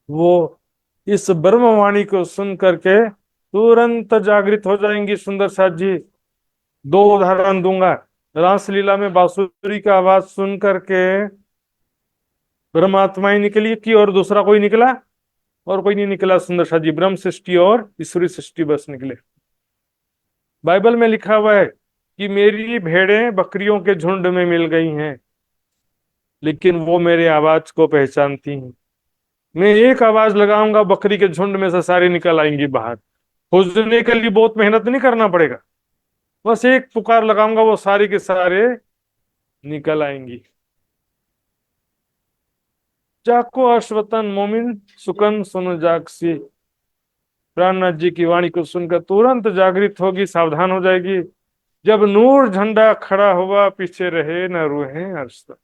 वो इस ब्रह्मवाणी को सुन करके तुरंत जागृत हो जाएंगी। सुंदर साथ जी, दो उदाहरण दूंगा। रासलीला में बांसुरी की आवाज सुन करके ब्रह्मात्माएं निकली थी, और दूसरा कोई निकला? और कोई नहीं निकला सुंदर साथ जी। ब्रह्म सृष्टि और ईश्वरी सृष्टि बस निकले। बाइबल में लिखा हुआ है कि मेरी भेड़ें बकरियों के झुंड में मिल गई हैं, लेकिन वो मेरे आवाज को पहचानती हैं। मैं एक आवाज लगाऊंगा, बकरी के झुंड में से सारे निकल आएंगी बाहर। खोजने के लिए बहुत मेहनत नहीं करना पड़ेगा, बस एक पुकार लगाऊंगा, वो सारे के सारे निकल आएंगी। जाको अश्वतन मोमिन सुकन सुन जागसी। प्राणनाथ जी की वाणी को सुनकर तुरंत जागृत होगी, सावधान हो जाएगी। जब नूर झंडा खड़ा हुआ, पीछे रहे न रूहे अर्शतन।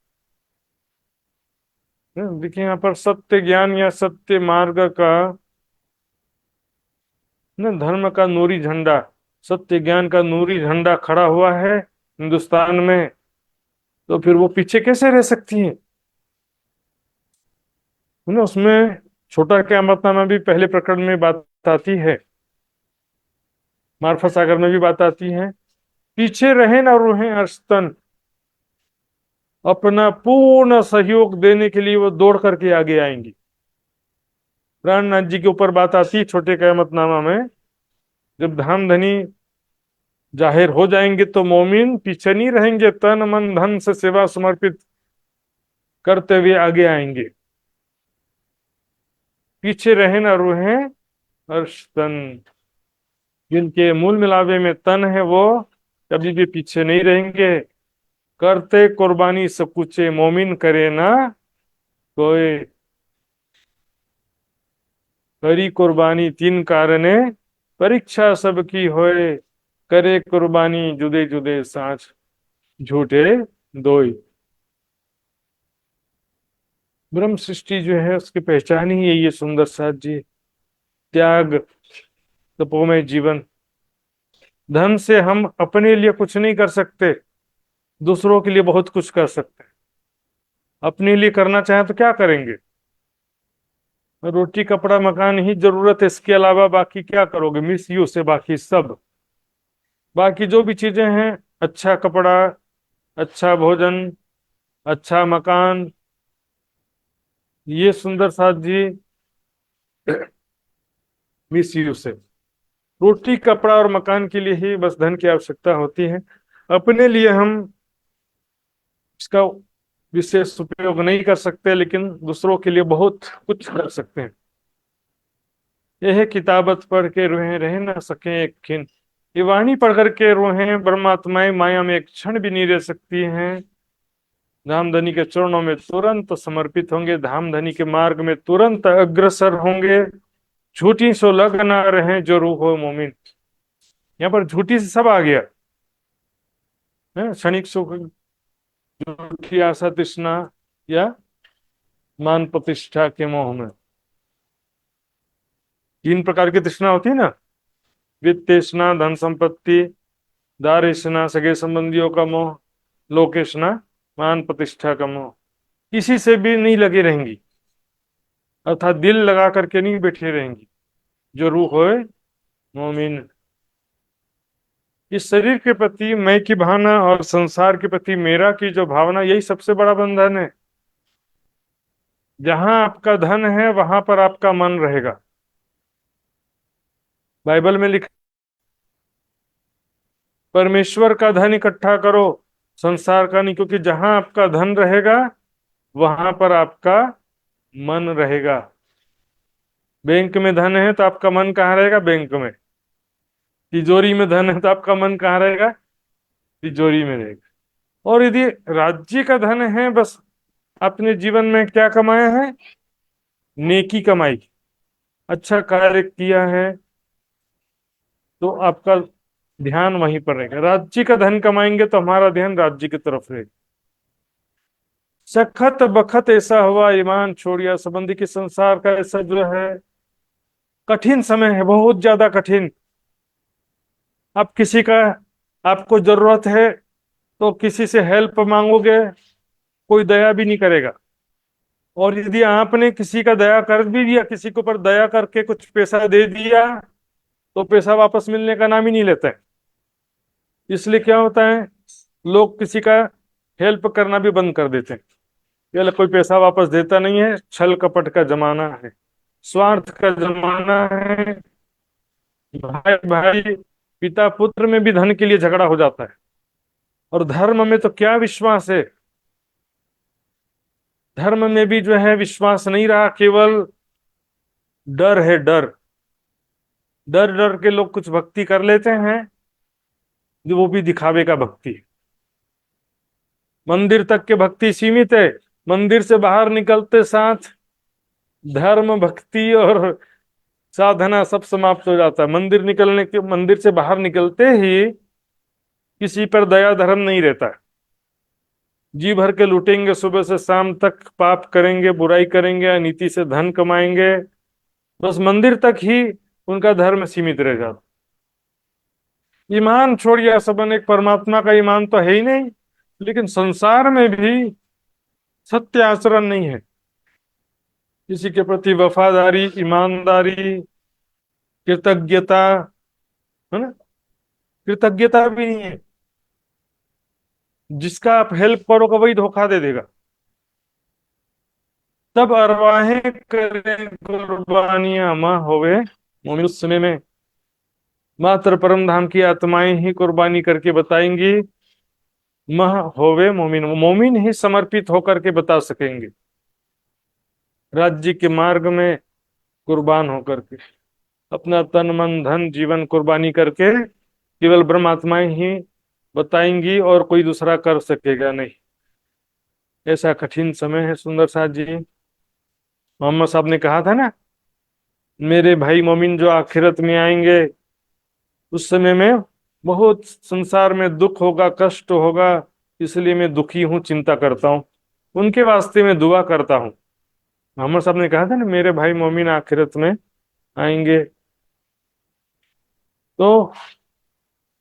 देखिए यहाँ पर सत्य ज्ञान या सत्य मार्ग का, न धर्म का नूरी झंडा, सत्य ज्ञान का नूरी झंडा खड़ा हुआ है हिंदुस्तान में, तो फिर वो पीछे कैसे रह सकती है? ना, उसमें छोटा क्या मतनामा भी पहले प्रकरण में बात आती है, मार्फत सागर में भी बात आती है। पीछे रहे ना रूहे अर्शतन। अपना पूर्ण सहयोग देने के लिए वो दौड़ करके आगे आएंगी। प्राणनाथ जी के ऊपर बात आती है छोटे क़यामतनामा में। जब धाम धनी जाहिर हो जाएंगे तो मोमिन पीछे नहीं रहेंगे, तन मन धन से सेवा समर्पित करते हुए आगे आएंगे। पीछे रहे ना रूहे अर्शतन। जिनके मूल मिलावे में तन है, वो कभी भी पीछे नहीं रहेंगे। करते कुर्बानी सकुचे मोमिन करे ना कोई। करी कुर्बानी तीन कारणे, परीक्षा सबकी होए। करे कुर्बानी जुदे जुदे सांच, झूठे दोई। ब्रह्म सृष्टि जो है उसकी पहचान ही यही है सुंदर साथ जी। त्याग, तपोमय जीवन। धन से हम अपने लिए कुछ नहीं कर सकते, दूसरों के लिए बहुत कुछ कर सकते हैं। अपने लिए करना चाहें तो क्या करेंगे? रोटी कपड़ा मकान ही जरूरत है, इसके अलावा बाकी क्या करोगे? मिस यू से बाकी सब, बाकी जो भी चीजें हैं, अच्छा कपड़ा, अच्छा भोजन, अच्छा मकान, ये सुंदर साथ जी मिस यू से। रोटी कपड़ा और मकान के लिए ही बस धन की आवश्यकता होती है। अपने लिए हम इसका विशेष उपयोग नहीं कर सकते, लेकिन दूसरों के लिए बहुत कुछ कर सकते हैं। यह किताबत पढ़ के रोहें रह ना सके एक खिन। ये वाणी पढ़ करके रोहें ब्रह्मात्माएं माया में एक क्षण भी नहीं रह सकती हैं। धामधनी के चरणों में तुरंत समर्पित होंगे, धामधनी के मार्ग में तुरंत अग्रसर होंगे। झूठी सो लग ना रहे जो रूह हो मोमिन। यहाँ पर झूठी से सब आ गया है। क्षणिक सुख, झूठी आशा तृष्णा, या मान प्रतिष्ठा के मोह में। तीन प्रकार की तृष्णा होती है ना, वित्त तृष्णा, धन संपत्ति, दारिशना, सगे संबंधियों का मोह, लोकेशना, मान प्रतिष्ठा का मोह। इसी से भी नहीं लगे रहेंगी, अर्थात दिल लगा करके नहीं बैठे रहेंगी जो रूह होए मोमिन। इस शरीर के प्रति मैं की भावना और संसार के प्रति मेरा की जो भावना, यही सबसे बड़ा बंधन है। जहां आपका धन है वहां पर आपका मन रहेगा। बाइबल में लिखा, परमेश्वर का धन इकट्ठा करो, संसार का नहीं, क्योंकि जहां आपका धन रहेगा वहां पर आपका मन रहेगा। बैंक में धन है तो आपका मन कहाँ रहेगा? बैंक में। तिजोरी में धन है तो आपका मन कहाँ रहेगा? तिजोरी में रहेगा। और यदि राज्य का धन है, बस अपने जीवन में क्या कमाया है? नेकी कमाई, अच्छा कार्य किया है, तो आपका ध्यान वहीं पर रहेगा। राज्य का धन कमाएंगे तो हमारा ध्यान राज्य की तरफ रहेगा। सखत बखत ऐसा हुआ ईमान छोड़िया संबंधी की संसार का ऐसा जो है कठिन समय है, बहुत ज्यादा कठिन। अब किसी का आपको जरूरत है तो किसी से हेल्प मांगोगे, कोई दया भी नहीं करेगा। और यदि आपने किसी का दया कर भी दिया, किसी के ऊपर दया करके कुछ पैसा दे दिया, तो पैसा वापस मिलने का नाम ही नहीं लेते हैं। इसलिए क्या होता है, लोग किसी का हेल्प करना भी बंद कर देते हैं। ये कोई पैसा वापस देता नहीं है, छल कपट का जमाना है, स्वार्थ का जमाना है। भाई भाई, पिता पुत्र में भी धन के लिए झगड़ा हो जाता है। और धर्म में तो क्या विश्वास है, धर्म में भी जो है विश्वास नहीं रहा, केवल डर है, डर। डर डर के लोग कुछ भक्ति कर लेते हैं, जो वो भी दिखावे का भक्ति। मंदिर तक के भक्ति सीमित है, मंदिर से बाहर निकलते साथ धर्म भक्ति और साधना सब समाप्त हो जाता है। मंदिर से बाहर निकलते ही किसी पर दया धर्म नहीं रहता है। जी भर के लूटेंगे, सुबह से शाम तक पाप करेंगे, बुराई करेंगे, अनीति से धन कमाएंगे, बस मंदिर तक ही उनका धर्म सीमित रह जाता। ईमान छोड़िए सबन, एक परमात्मा का ईमान तो है ही नहीं, लेकिन संसार में भी सत्य आचरण नहीं है, किसी के प्रति वफादारी, ईमानदारी, कृतज्ञता, है ना, कृतज्ञता भी नहीं है। जिसका आप हेल्प करोगे वही धोखा दे देगा। तब अरवाहें करें कुर्बानियां मां होवे मोमिन। उस समय में मात्र परम धाम की आत्माएं ही कुर्बानी करके बताएंगी, मह होवे मोमिन, मोमिन ही समर्पित होकर के बता सकेंगे। राज्य के मार्ग में कुर्बान होकर के, अपना तन मन धन जीवन कुर्बानी करके केवल ब्रह्मात्माएं ही बताएंगी, और कोई दूसरा कर सकेगा नहीं। ऐसा कठिन समय है सुंदर साथ जी। मोहम्मद साहब ने कहा था ना, मेरे भाई मोमिन जो आखिरत में आएंगे, उस समय में बहुत संसार में दुख होगा, कष्ट होगा, इसलिए मैं दुखी हूँ, चिंता करता हूँ, उनके वास्ते में दुआ करता हूँ। मोहम्मद साहब ने कहा था ना, मेरे भाई मोमिन आखिरत में आएंगे। तो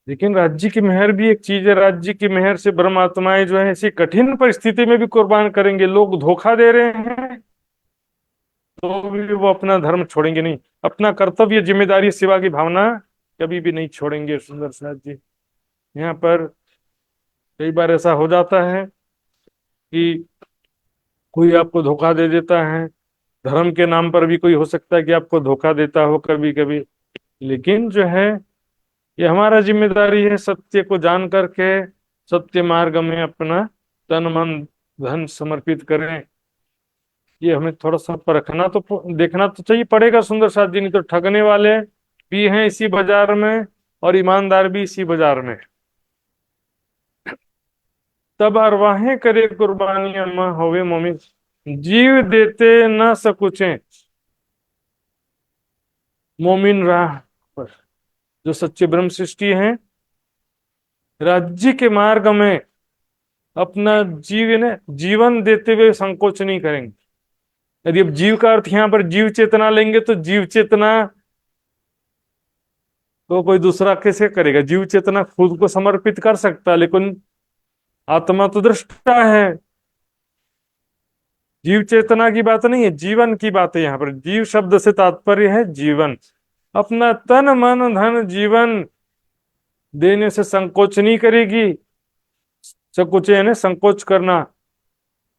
लेकिन राज्य की मेहर भी एक चीज है, राज्य की मेहर से ब्रह्मात्माएं जो है ऐसी कठिन परिस्थिति में भी कुर्बान करेंगे। लोग धोखा दे रहे हैं तो भी वो अपना धर्म छोड़ेंगे नहीं, अपना कर्तव्य, जिम्मेदारी, सेवा की भावना कभी भी नहीं छोड़ेंगे। सुंदर साथ जी, यहाँ पर कई बार ऐसा हो जाता है कि कोई आपको धोखा दे देता है, धर्म के नाम पर भी कोई हो सकता है कि आपको धोखा देता हो कभी कभी। लेकिन जो है ये हमारा जिम्मेदारी है, सत्य को जान करके सत्य मार्ग में अपना तन मन धन समर्पित करें। ये हमें थोड़ा सा परखना तो देखना तो चाहिए पड़ेगा सुंदर साथ जी, नहीं तो ठगने वाले भी हैं इसी बाजार में और ईमानदार भी इसी बाजार में। तब अरवाहें करे कुर्बानियां मां होवे मोमिन, जीव देते न सकुचे मोमिन राह पर। जो सच्चे ब्रह्म सृष्टि हैं, राज्य के मार्ग में अपना जीवन देते हुए संकोच नहीं करेंगे। यदि अब जीव का अर्थ यहाँ पर जीव चेतना लेंगे तो जीव चेतना तो कोई दूसरा कैसे करेगा? जीव चेतना खुद को समर्पित कर सकता है, लेकिन आत्मा तो दृष्टा है। जीव चेतना की बात नहीं है, जीवन की बात है। यहाँ पर जीव शब्द से तात्पर्य है जीवन, अपना तन मन धन जीवन देने से संकोच नहीं करेगी। संकोच यानी संकोच करना।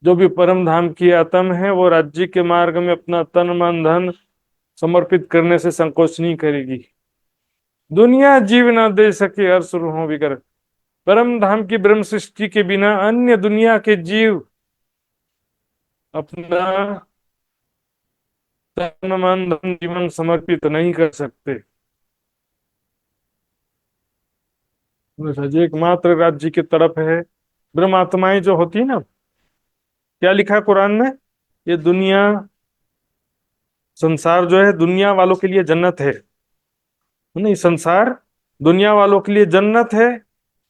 जो भी परम धाम की आत्मा है वो राज्य के मार्ग में अपना तन मन धन समर्पित करने से संकोच नहीं करेगी। दुनिया जीव न दे सके हर सुरहों बिकर, परम धाम की ब्रह्म सृष्टि के बिना अन्य दुनिया के जीव अपना तन मन धन जीवन समर्पित नहीं कर सकते। एकमात्र राज्य की तरफ है। ब्रह्म आत्माएं जो होती है ना, क्या लिखा है कुरान में, ये दुनिया संसार जो है दुनिया वालों के लिए जन्नत है। नहीं, संसार दुनिया वालों के लिए जन्नत है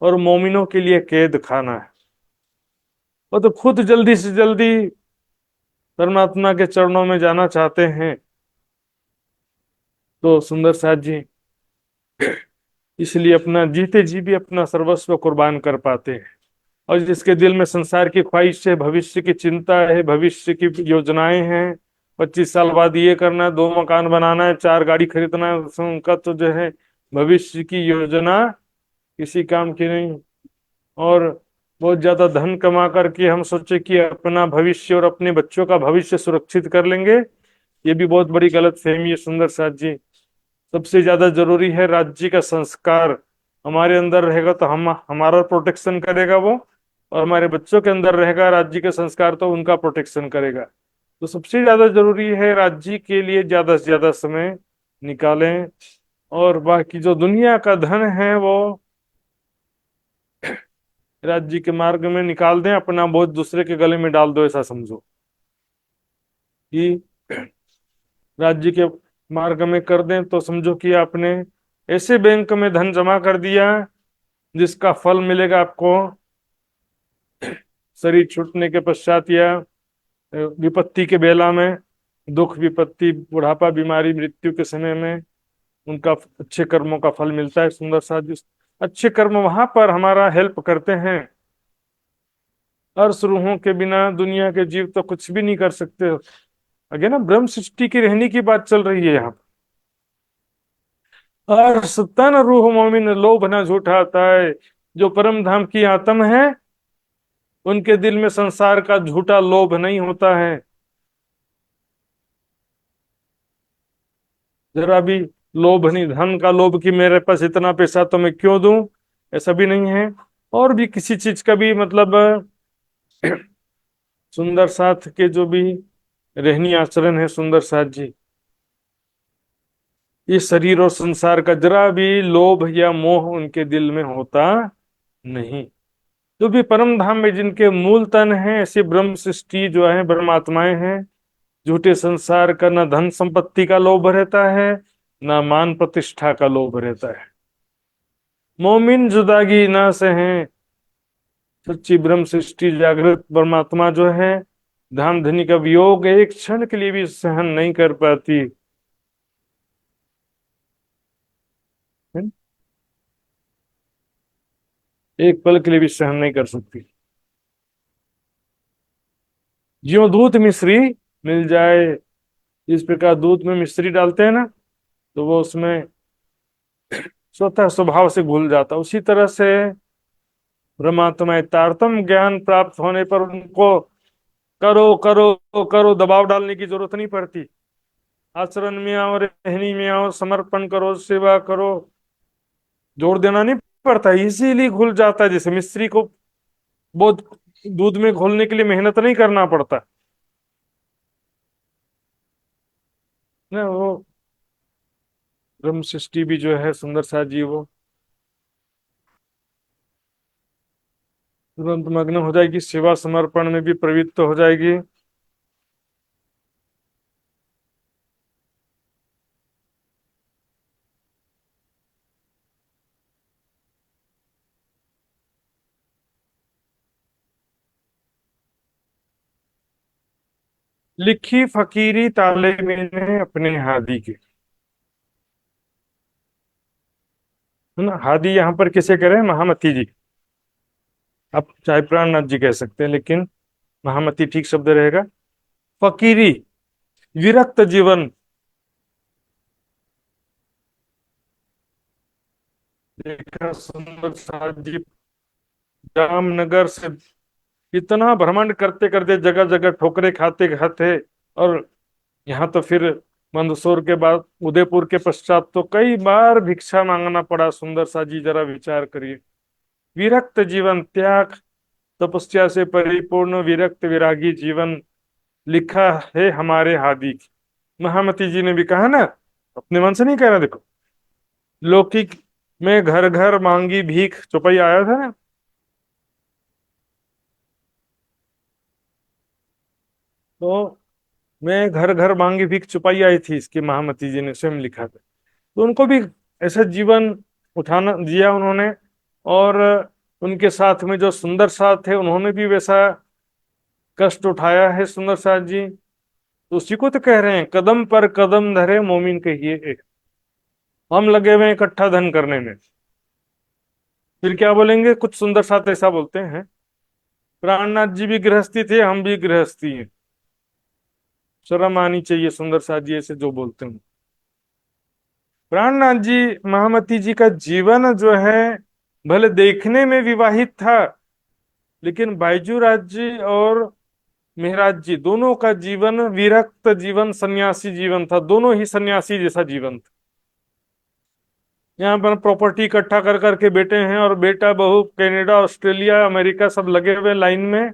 और मोमिनों के लिए कैद खाना है। वो तो खुद जल्दी से जल्दी परमात्मा के चरणों में जाना चाहते हैं, तो सुंदर साथ जी इसलिए अपना जीते जी भी अपना सर्वस्व कुर्बान कर पाते हैं। और जिसके दिल में संसार की ख्वाहिश है, भविष्य की चिंता है, भविष्य की योजनाएं हैं, 25 साल बाद ये करना है, 2 मकान बनाना है, 4 गाड़ी खरीदना है, उनका तो जो है भविष्य की योजना किसी काम की नहीं। और बहुत ज्यादा धन कमा करके हम सोचे कि अपना भविष्य और अपने बच्चों का भविष्य सुरक्षित कर लेंगे, ये भी बहुत बड़ी गलत फहमी है सुंदर साथ जी। सबसे ज्यादा जरूरी है राज्य का संस्कार हमारे अंदर रहेगा तो हम हमारा प्रोटेक्शन करेगा वो, और हमारे बच्चों के अंदर रहेगा राज्य का संस्कार तो उनका प्रोटेक्शन करेगा। तो सबसे ज्यादा जरूरी है राज्य के लिए ज्यादा से ज्यादा समय निकालें, और बाकी जो दुनिया का धन है वो राज्य के मार्ग में निकाल दें, अपना बोझ दूसरे के गले में डाल दो, ऐसा समझो कि राज्य के मार्ग में कर दें तो समझो कि आपने ऐसे बैंक में धन जमा कर दिया जिसका फल मिलेगा आपको शरीर छूटने के पश्चात, या विपत्ति के बेला में, दुख विपत्ति बुढ़ापा बीमारी मृत्यु के समय में उनका अच्छे कर्मों का फल मिलता है। सुंदर साथ जी अच्छे कर्म वहां पर हमारा हेल्प करते हैं। अर्श रूहों के बिना दुनिया के जीव तो कुछ भी नहीं कर सकते। आगे ना ब्रह्म सृष्टि की रहने की बात चल रही है यहाँ। अर्श तन रूह मोमिन लोभ न झूठा आता है। जो परम धाम की आत्म है उनके दिल में संसार का झूठा लोभ नहीं होता है। जरा भी लोभ नहीं, धन का लोभ कि मेरे पास इतना पैसा तो मैं क्यों दूं, ऐसा भी नहीं है। और भी किसी चीज का भी मतलब सुंदर साथ के जो भी रहनी आचरण है सुंदर साथ जी, ये शरीर और संसार का जरा भी लोभ या मोह उनके दिल में होता नहीं। जो भी परम धाम में जिनके मूल तन है, ऐसी ब्रह्म सृष्टि जो है ब्रह्मात्माएं हैं, झूठे संसार का न धन संपत्ति का लोभ रहता है न मान प्रतिष्ठा का लोभ रहता है। मोमिन जुदागी ना सहे। सच्ची ब्रह्म सृष्टि जागृत परमात्मा जो है धाम धनी का वियोग एक क्षण के लिए भी सहन नहीं कर पाती है? एक पल के लिए भी सहन नहीं कर सकती। ज्यों दूध मिश्री मिल जाए, इस प्रकार दूध में मिश्री डालते हैं ना तो वो उसमें स्वतः स्वभाव से घुल जाता, उसी तरह से परमात्मा तारतम ज्ञान प्राप्त होने पर उनको करो करो करो दबाव डालने की जरूरत नहीं पड़ती। आचरण में आओ, रहनी में आओ, समर्पण करो, सेवा करो, जोर देना नहीं पड़ता, इसीलिए घुल जाता है। जैसे मिस्त्री को बहुत दूध में घोलने के लिए मेहनत नहीं करना पड़ता ना। वो ब्रह्म सृष्टि भी जो है सुंदर सा जी वो तुरंत मग्न हो जाएगी, सेवा समर्पण में भी प्रवृत्त हो जाएगी। लिखी फकीरी ताले मैंने अपने हादी के, है ना। हादी यहाँ पर किसे कह रहे हैं? महामती जी। आप चाहे प्राणनाथ जी कह सकते हैं, लेकिन महामती ठीक शब्द रहेगा। फकीरी विरक्त जीवन, देखा सुंदर साथ जी जामनगर से इतना भ्रमण करते करते जगह जगह ठोकरे खाते खाते, और यहाँ तो फिर मंदसौर के बाद उदयपुर के पश्चात तो कई बार भिक्षा मांगना पड़ा। सुंदर सा जी जरा विचार करिए। विरक्त जीवन, त्याग तपस्या से परिपूर्ण विरक्त विरागी जीवन लिखा है हमारे हादी की। महामती जी ने भी कहा ना, अपने मन से नहीं कह रहा। देखो लौकिक में घर घर मांगी भीख, चौपाई आया था ना, तो मैं घर घर मांगी भीख चुपाई आई थी, इसकी महामती जी ने स्वयं लिखा था। तो उनको भी ऐसा जीवन उठाना दिया उन्होंने, और उनके साथ में जो सुंदर साथ थे उन्होंने भी वैसा कष्ट उठाया है सुंदर साथ जी। तो उसी को तो कह रहे हैं, कदम पर कदम धरे मोमिन कहिए एक। हम लगे हुए हैं इकट्ठा धन करने में, फिर क्या बोलेंगे? कुछ सुंदर साथ ऐसा बोलते हैं, प्राणनाथ जी भी गृहस्थी थे, हम भी गृहस्थी हैं। शर्म आनी चाहिए सुंदर साथ जी ऐसे जो बोलते हैं। प्राणनाथ जी, महामती जी का जीवन जो है भले देखने में विवाहित था, लेकिन बायजूराज जी और मेहराज जी दोनों का जीवन विरक्त जीवन, सन्यासी जीवन था। दोनों ही सन्यासी जैसा जीवन था। यहाँ पर प्रॉपर्टी इकट्ठा कर करके बेटे हैं, और बेटा बहू कनाडा, ऑस्ट्रेलिया, अमेरिका सब लगे हुए लाइन में,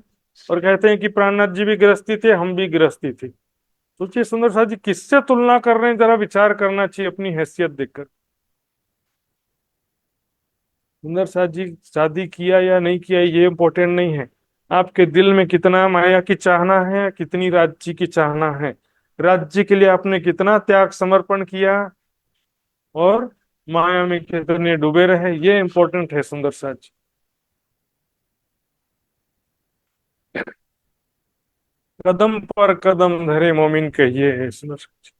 और कहते हैं कि प्राणनाथ जी भी गृहस्थी थे, हम भी गृहस्थी थे। सोचिए सुंदर साथ जी किससे तुलना कर रहे हैं, जरा विचार करना चाहिए अपनी हैसियत देखकर। सुंदर साथ जी शादी किया या नहीं किया ये इम्पोर्टेंट नहीं है, आपके दिल में कितना माया की चाहना है, कितनी राज्य की चाहना है, राज्य के लिए आपने कितना त्याग समर्पण किया, और माया में कितने डूबे रहे, ये इम्पोर्टेंट है सुंदर साथ जी। कदम पर कदम धरे मोमिन कहिए है सुंदर साथ जी।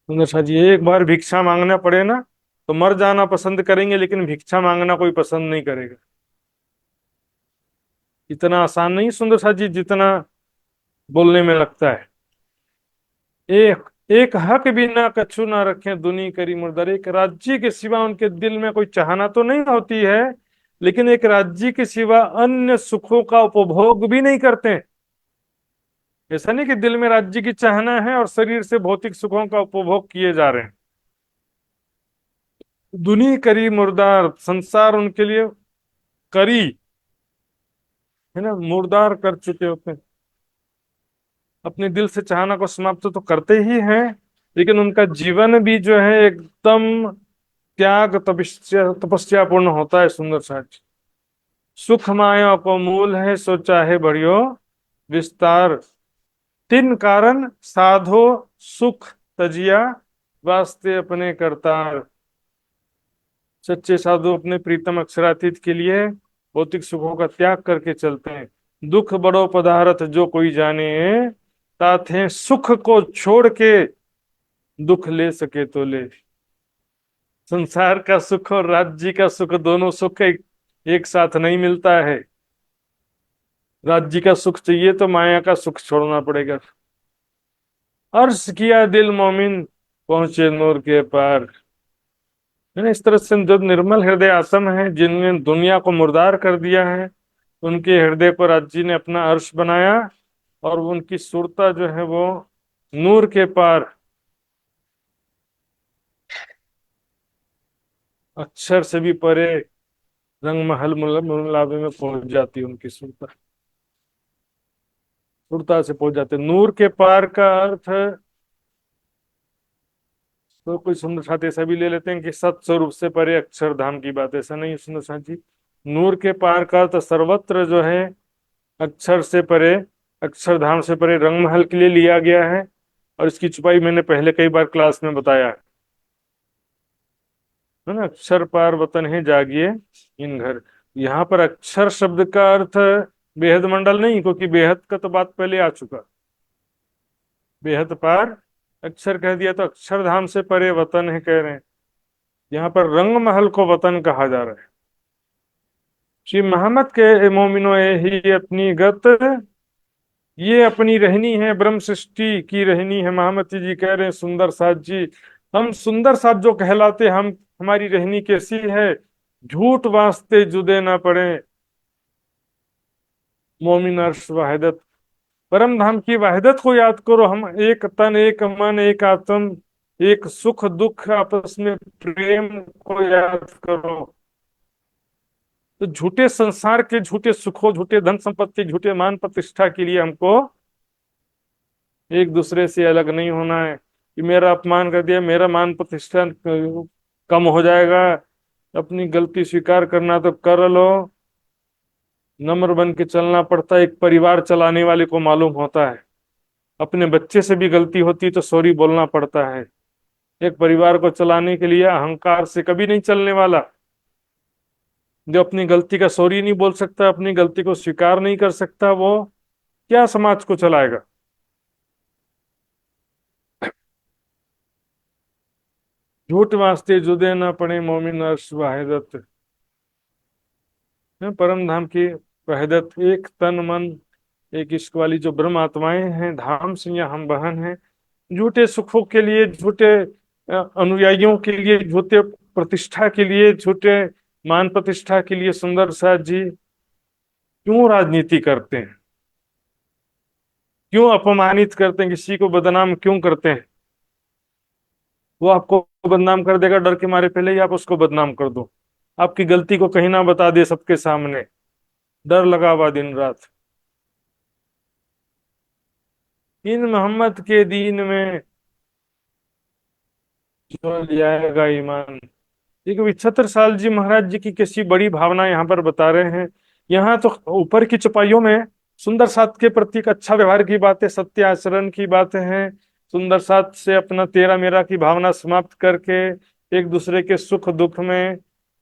सुंदर साथ जी एक बार भिक्षा मांगना पड़े ना तो मर जाना पसंद करेंगे, लेकिन भिक्षा मांगना कोई पसंद नहीं करेगा। इतना आसान नहीं सुंदर साथ जी जितना बोलने में लगता है। एक एक हक भी ना कछु ना रखें दुनी करी मुर्दर। एक राज्य के सिवा उनके दिल में कोई चाहना तो नहीं होती है, लेकिन एक राज्य के सिवा अन्य सुखों का उपभोग भी नहीं करते हैं। ऐसा नहीं कि दिल में राज्य की चाहना है और शरीर से भौतिक सुखों का उपभोग किए जा रहे हैं। दुनी करी मुर्दार, संसार उनके लिए करी है ना, मुर्दार कर चुके होते हैं। अपने दिल से चाहना को समाप्त तो करते ही हैं, लेकिन उनका जीवन भी जो है एकदम त्याग तपस्या तपस्या पूर्ण होता है सुंदर साथ। सुख माया को मूल है सो चाहे बढ़ियो विस्तार। तीन कारण साधो सुख तजिया वास्ते अपने करतार। सच्चे साधु अपने प्रीतम अक्षरातीत के लिए भौतिक सुखों का त्याग करके चलते हैं। दुख बड़ो पदार्थ जो कोई जाने, ताथे सुख को छोड़ के दुख ले सके तो ले। संसार का सुख और राज्य का सुख, दोनों सुख एक साथ नहीं मिलता है। राज्य का सुख चाहिए तो माया का सुख छोड़ना पड़ेगा। अर्श किया दिल मोमिन पहुंचे नूर के पार। है ना, इस तरह से जो निर्मल हृदय आत्म है, जिनने दुनिया को मुर्दार कर दिया है, उनके हृदय को राज्य ने अपना अर्श बनाया, और उनकी सुरता जो है वो नूर के पार, अक्षर से भी परे, रंग महल मुलाबे में पहुंच जाती है उनकी सुरता। सुरता से पहुंच जाते। नूर के पार का अर्थ तो कोई सुंदर साथ ऐसा भी ले लेते हैं कि सत स्वरूप से परे अक्षरधाम की बात, ऐसा नहीं है सुंदर साथ जी। नूर के पार का अर्थ सर्वत्र जो है अक्षर से परे, अक्षरधाम से परे रंग महल के लिए लिया गया है, और इसकी छुपाई मैंने पहले कई बार क्लास में बताया है ना। अक्षर पार वतन है जागिए इन घर। यहाँ पर अक्षर शब्द का अर्थ बेहद मंडल नहीं, क्योंकि बेहद का तो बात पहले आ चुका। बेहद पार अक्षर कह दिया तो अक्षरधाम से परे वतन है कह रहे हैं। यहाँ पर रंग महल को वतन कहा जा रहा है। श्री मोहम्मद के मोमिनो ही अपनी गत, ये अपनी रहनी है, ब्रह्म सृष्टि की रहनी है। महामती जी कह रहे हैं सुंदर साथ जी, हम सुंदर साथ जो कहलाते, हम हमारी रहनी कैसी है? झूठ वास्ते जुदे ना पड़े मोमिन अर्श वाहिदत। परम धाम की वाहिदत को याद करो। हम एक तन, एक मन, एक आत्म, एक सुख दुख, आपस में प्रेम को याद करो। तो झूठे संसार के झूठे सुखों, झूठे धन संपत्ति, झूठे मान प्रतिष्ठा के लिए हमको एक दूसरे से अलग नहीं होना है कि मेरा अपमान कर दिया, मेरा मान प्रतिष्ठा कम हो जाएगा। अपनी गलती स्वीकार करना तो कर लो। नम्र बन के चलना पड़ता है, एक परिवार चलाने वाले को मालूम होता है। अपने बच्चे से भी गलती होती तो सॉरी बोलना पड़ता है। एक परिवार को चलाने के लिए अहंकार से कभी नहीं चलने वाला। जो अपनी गलती का सॉरी नहीं बोल सकता, अपनी गलती को स्वीकार नहीं कर सकता, वो क्या समाज को चलाएगा। झूठ वास्ते जुदे न पड़े मोमिन अर्श वाहिदत। परम धाम की वहदत, एक तन मन एक इश्क वाली जो ब्रह्म आत्माएं हैं, धाम से या हम बहन हैं। झूठे सुखों के लिए, झूठे अनुयायियों के लिए, झूठे प्रतिष्ठा के लिए, झूठे मान प्रतिष्ठा के लिए सुंदर साथ जी क्यों राजनीति करते हैं, क्यों अपमानित करते हैं, किसी को बदनाम क्यों करते हैं। वो आपको बदनाम कर देगा, डर के मारे पहले ही आप उसको बदनाम कर दो, आपकी गलती को कहीं ना बता दे सबके सामने, डर लगा हुआ दिन रात। इन मोहम्मद के दीन में जो ले आएगा ईमान। एक विचित्र साल जी महाराज जी की कैसी बड़ी भावना यहाँ पर बता रहे हैं। यहाँ तो ऊपर की चौपाइयों में सुंदर साथ के प्रति एक अच्छा व्यवहार की बातें, सत्य आचरण की बातें हैं। सुंदर साथ से अपना तेरा मेरा की भावना समाप्त करके एक दूसरे के सुख दुख में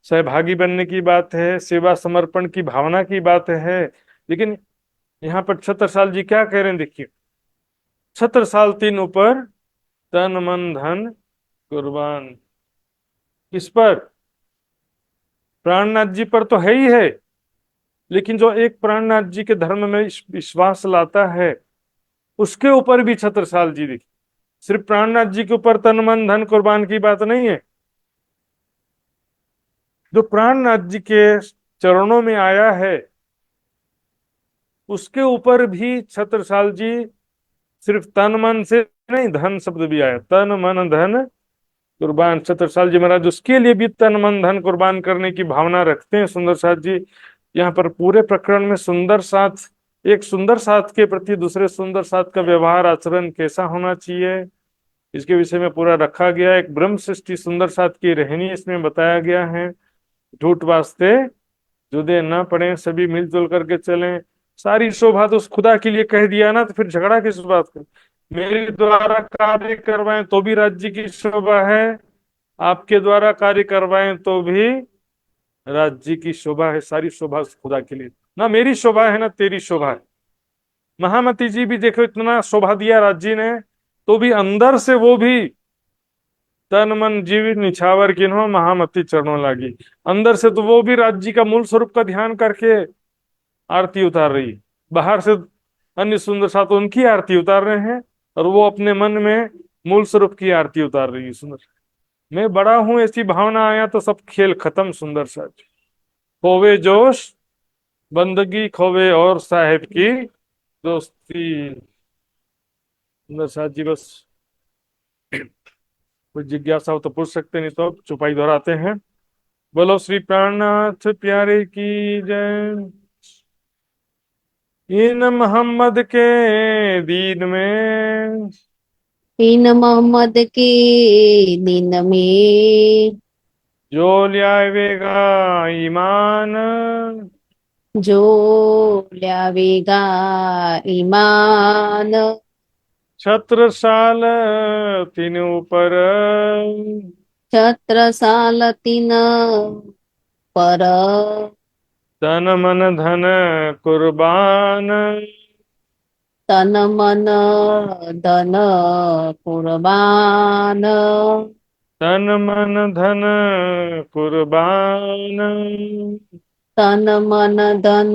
सहभागी बनने की बात है, सेवा समर्पण की भावना की बात है। लेकिन यहाँ पर छत्रसाल जी क्या कह रहे हैं, देखिए। छत्रसाल तीन ऊपर तन मन धन कुर्बान। किस पर? प्राणनाथ जी पर तो है ही है, लेकिन जो एक प्राणनाथ जी के धर्म में विश्वास लाता है उसके ऊपर भी छत्रसाल जी देखिए। सिर्फ प्राणनाथ जी के ऊपर तन मन धन कुर्बान की बात नहीं है। जो प्राणनाथ जी के चरणों में आया है उसके ऊपर भी छत्रसाल जी सिर्फ तन मन से नहीं, धन शब्द भी आया, तन मन धन कुर्बान। छत्रसाल जी महाराज उसके लिए भी तन मन धन कुर्बान करने की भावना रखते हैं। सुंदर साथ जी यहाँ पर पूरे प्रकरण में सुंदर साथ, एक सुंदर साथ के प्रति दूसरे सुंदर साथ का व्यवहार आचरण कैसा होना चाहिए, इसके विषय में पूरा रखा गया। एक ब्रह्म सृष्टि सुंदर साथ की रहनी इसमें बताया गया है। झूठ वास्ते जुदे न पड़े, सभी मिलजुल करके चलें। सारी शोभा तो उस खुदा के लिए कह दिया ना, तो फिर झगड़ा किस बात का। मेरे द्वारा कार्य करवाएं तो भी राज्य की शोभा है, आपके द्वारा कार्य करवाएं तो भी राज्य की शोभा है। सारी शोभा उस खुदा के लिए, ना मेरी शोभा है ना तेरी शोभा है। महामती जी भी देखो इतना शोभा दिया राज्य ने, तो भी अंदर से वो भी तन मन जीव निछावर किन्हो महामती चरणों लागी। अंदर से तो वो भी राज्य का मूल स्वरूप का ध्यान करके आरती उतार रही। बाहर से अन्य सुंदर साथ उनकी आरती उतार रहे हैं और वो अपने मन में मूल स्वरूप की आरती उतार रही है। सुंदर, मैं बड़ा हूं ऐसी भावना आया तो सब खेल खत्म। सुंदर साथ खोवे जोश बंदगी खोवे और साहेब की दोस्ती। सुंदर साथ जी बस कुछ जिज्ञासा हो तो पूछ सकते, नहीं तो चुपाई दोहराते हैं। बोलो श्री प्राणनाथ प्यारे की जय। इन मोहम्मद के दीन में इन मोहम्मद के दिन में जो ल्यावेगा ईमान, जो ल्यावेगा ईमान, छत्रसाल तीन ऊपर छत्रसाल तीन पर, तन मन धन कुर्बान। तन मन धन कुर्बान, तन मन धन कुर्बान। तन मन धन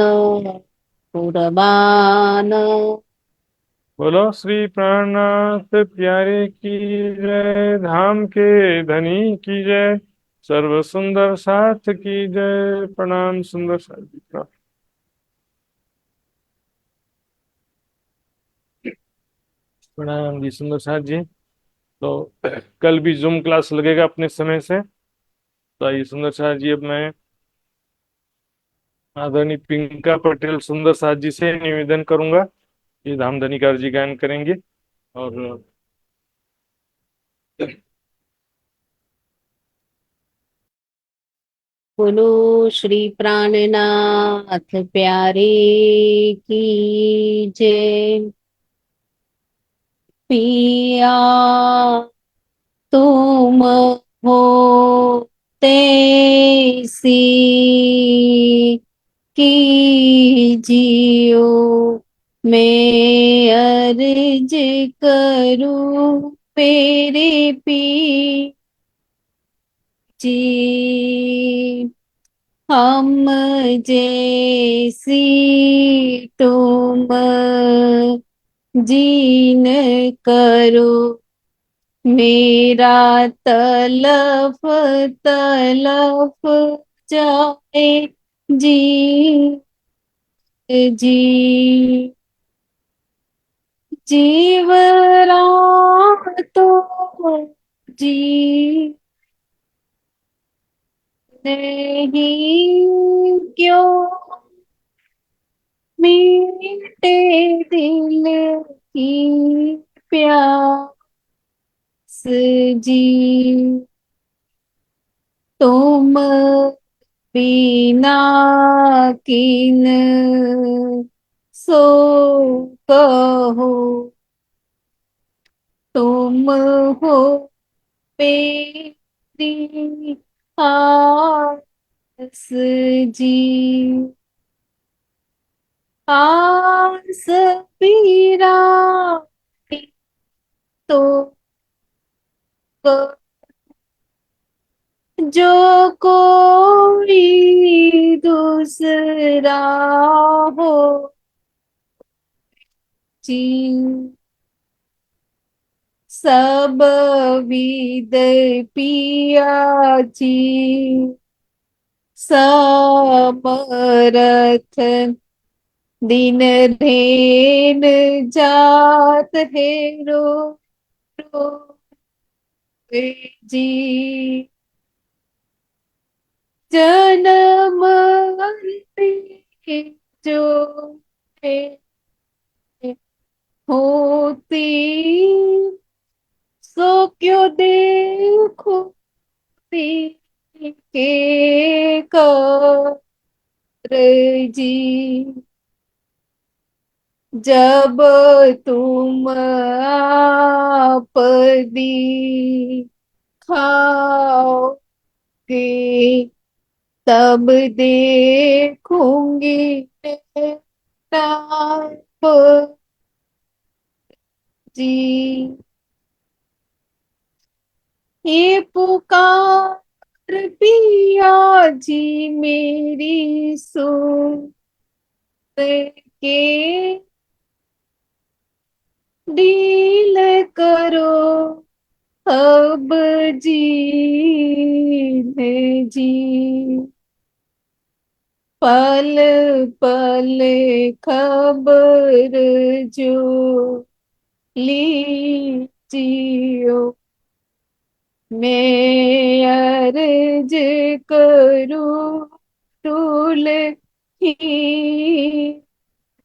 कुर्बान। बोलो श्री प्राणनाथ प्यारे की जय, धाम के धनी की जय, सर्व सुंदर साथ की जय। प्रणाम सुंदर साथ जी का। प्रणाम जी सुंदर साथ जी। तो कल भी जूम क्लास लगेगा अपने समय से। तो आइए सुंदर साथ जी, अब मैं आदरणीय पिंका पटेल सुंदर साथ जी से निवेदन करूंगा, ये धाम धनी कार जी गायन करेंगे। और बोलो श्री प्राणनाथ प्यारे की जय। पिया तो तुम हो तैसी कीजियो, मैं अर्ज करूं मेरे जी। हम जैसी तुम जीन करो, मेरा तलफ तलफ जाए जी जी। जीव राम तो जी नहीं, क्यों मीठे दिल की प्यास जी। तुम बिना किन सो कहो, तुम हो मेरी आस जी। आस पीरा तो जो कोई दूसरा हो जी। सब विद पिया जी, समरथ दिन धेन जात है रो रो जी। जन्म मृत्यु जो है होती, सो क्यों देखो के कर जी। जब तुम आपदी खाओगे, तब देखूंगी ताप जी। ये पुकार पिया जी मेरी सुन के, डील करो अब जी ने जी। पल पल खबर जो लीजियो, मैं अर्ज करूँ टूल ही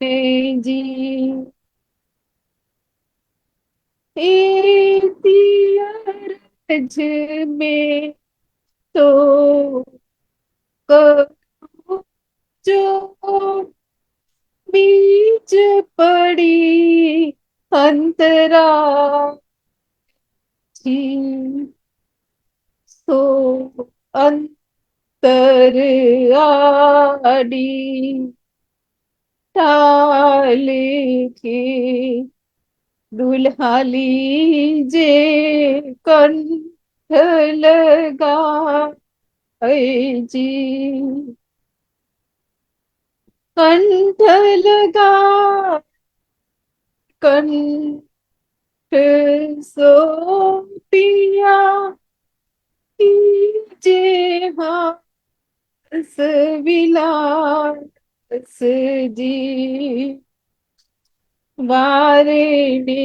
ने जी। इति अर्ज में तो करूँ जो बीच पड़ी अंतरा जी। सो अंतर आड़ी टाल के, दुल्हा लीजे कंठ लगा जी। कंठ लगा कंठ सो पिया कीजे हास विलास जी। वारिणी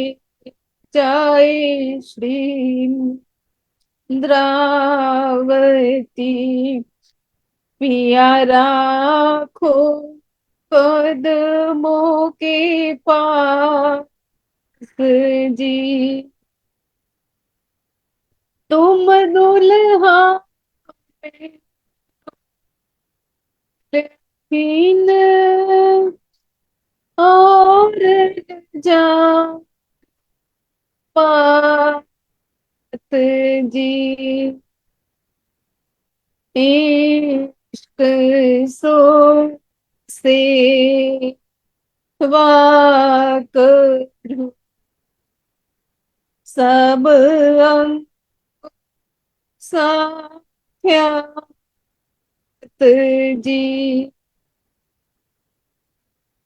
जाए श्री इंद्रावती, पिया राखो कदमों के पास जी। तुम दुल्हा लेकिन और जा जी। इश्क सो सेवा करूं सब अंग साख्यात जी।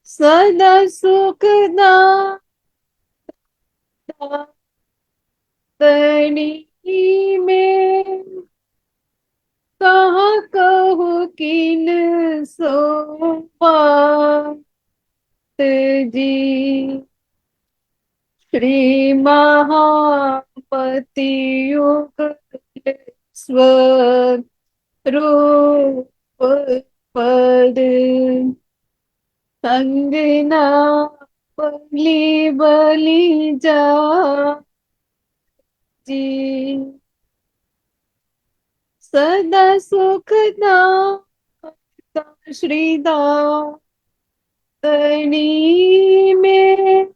सदा सुखदायिनी में कहाँ कहूँ किन सो बात जी। श्री महापति युग स्वरूप पद संगना बलि बलि जा जी। सदा सुखदा श्रीदानी में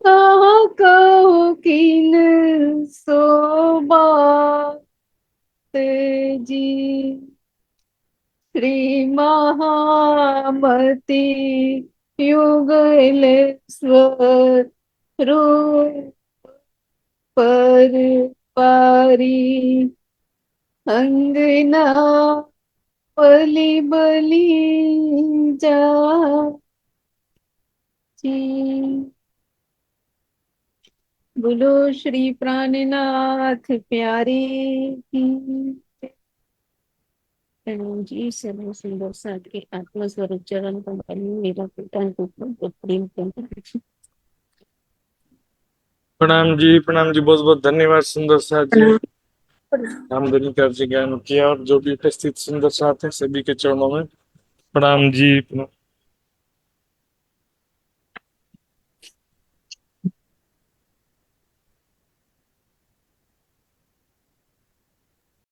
कहाँ कहो किन सो बात जी। श्री महामति युगल स्वरूप पर पारी अंगना बलि बलि जा जी। बोलो श्री प्राणनाथ प्यारे की जय। जी सर्व सुंदर साथ के आत्मा स्वरूप चरण कंपनी मेरा पिता प्रेम प्रणाम जी, प्रणाम जी, बहुत बहुत धन्यवाद सुंदर साथ जी। रामधनी का जी ज्ञान किया और जो भी उपस्थित सुंदर साथ है सभी के चरणों में प्रणाम जी।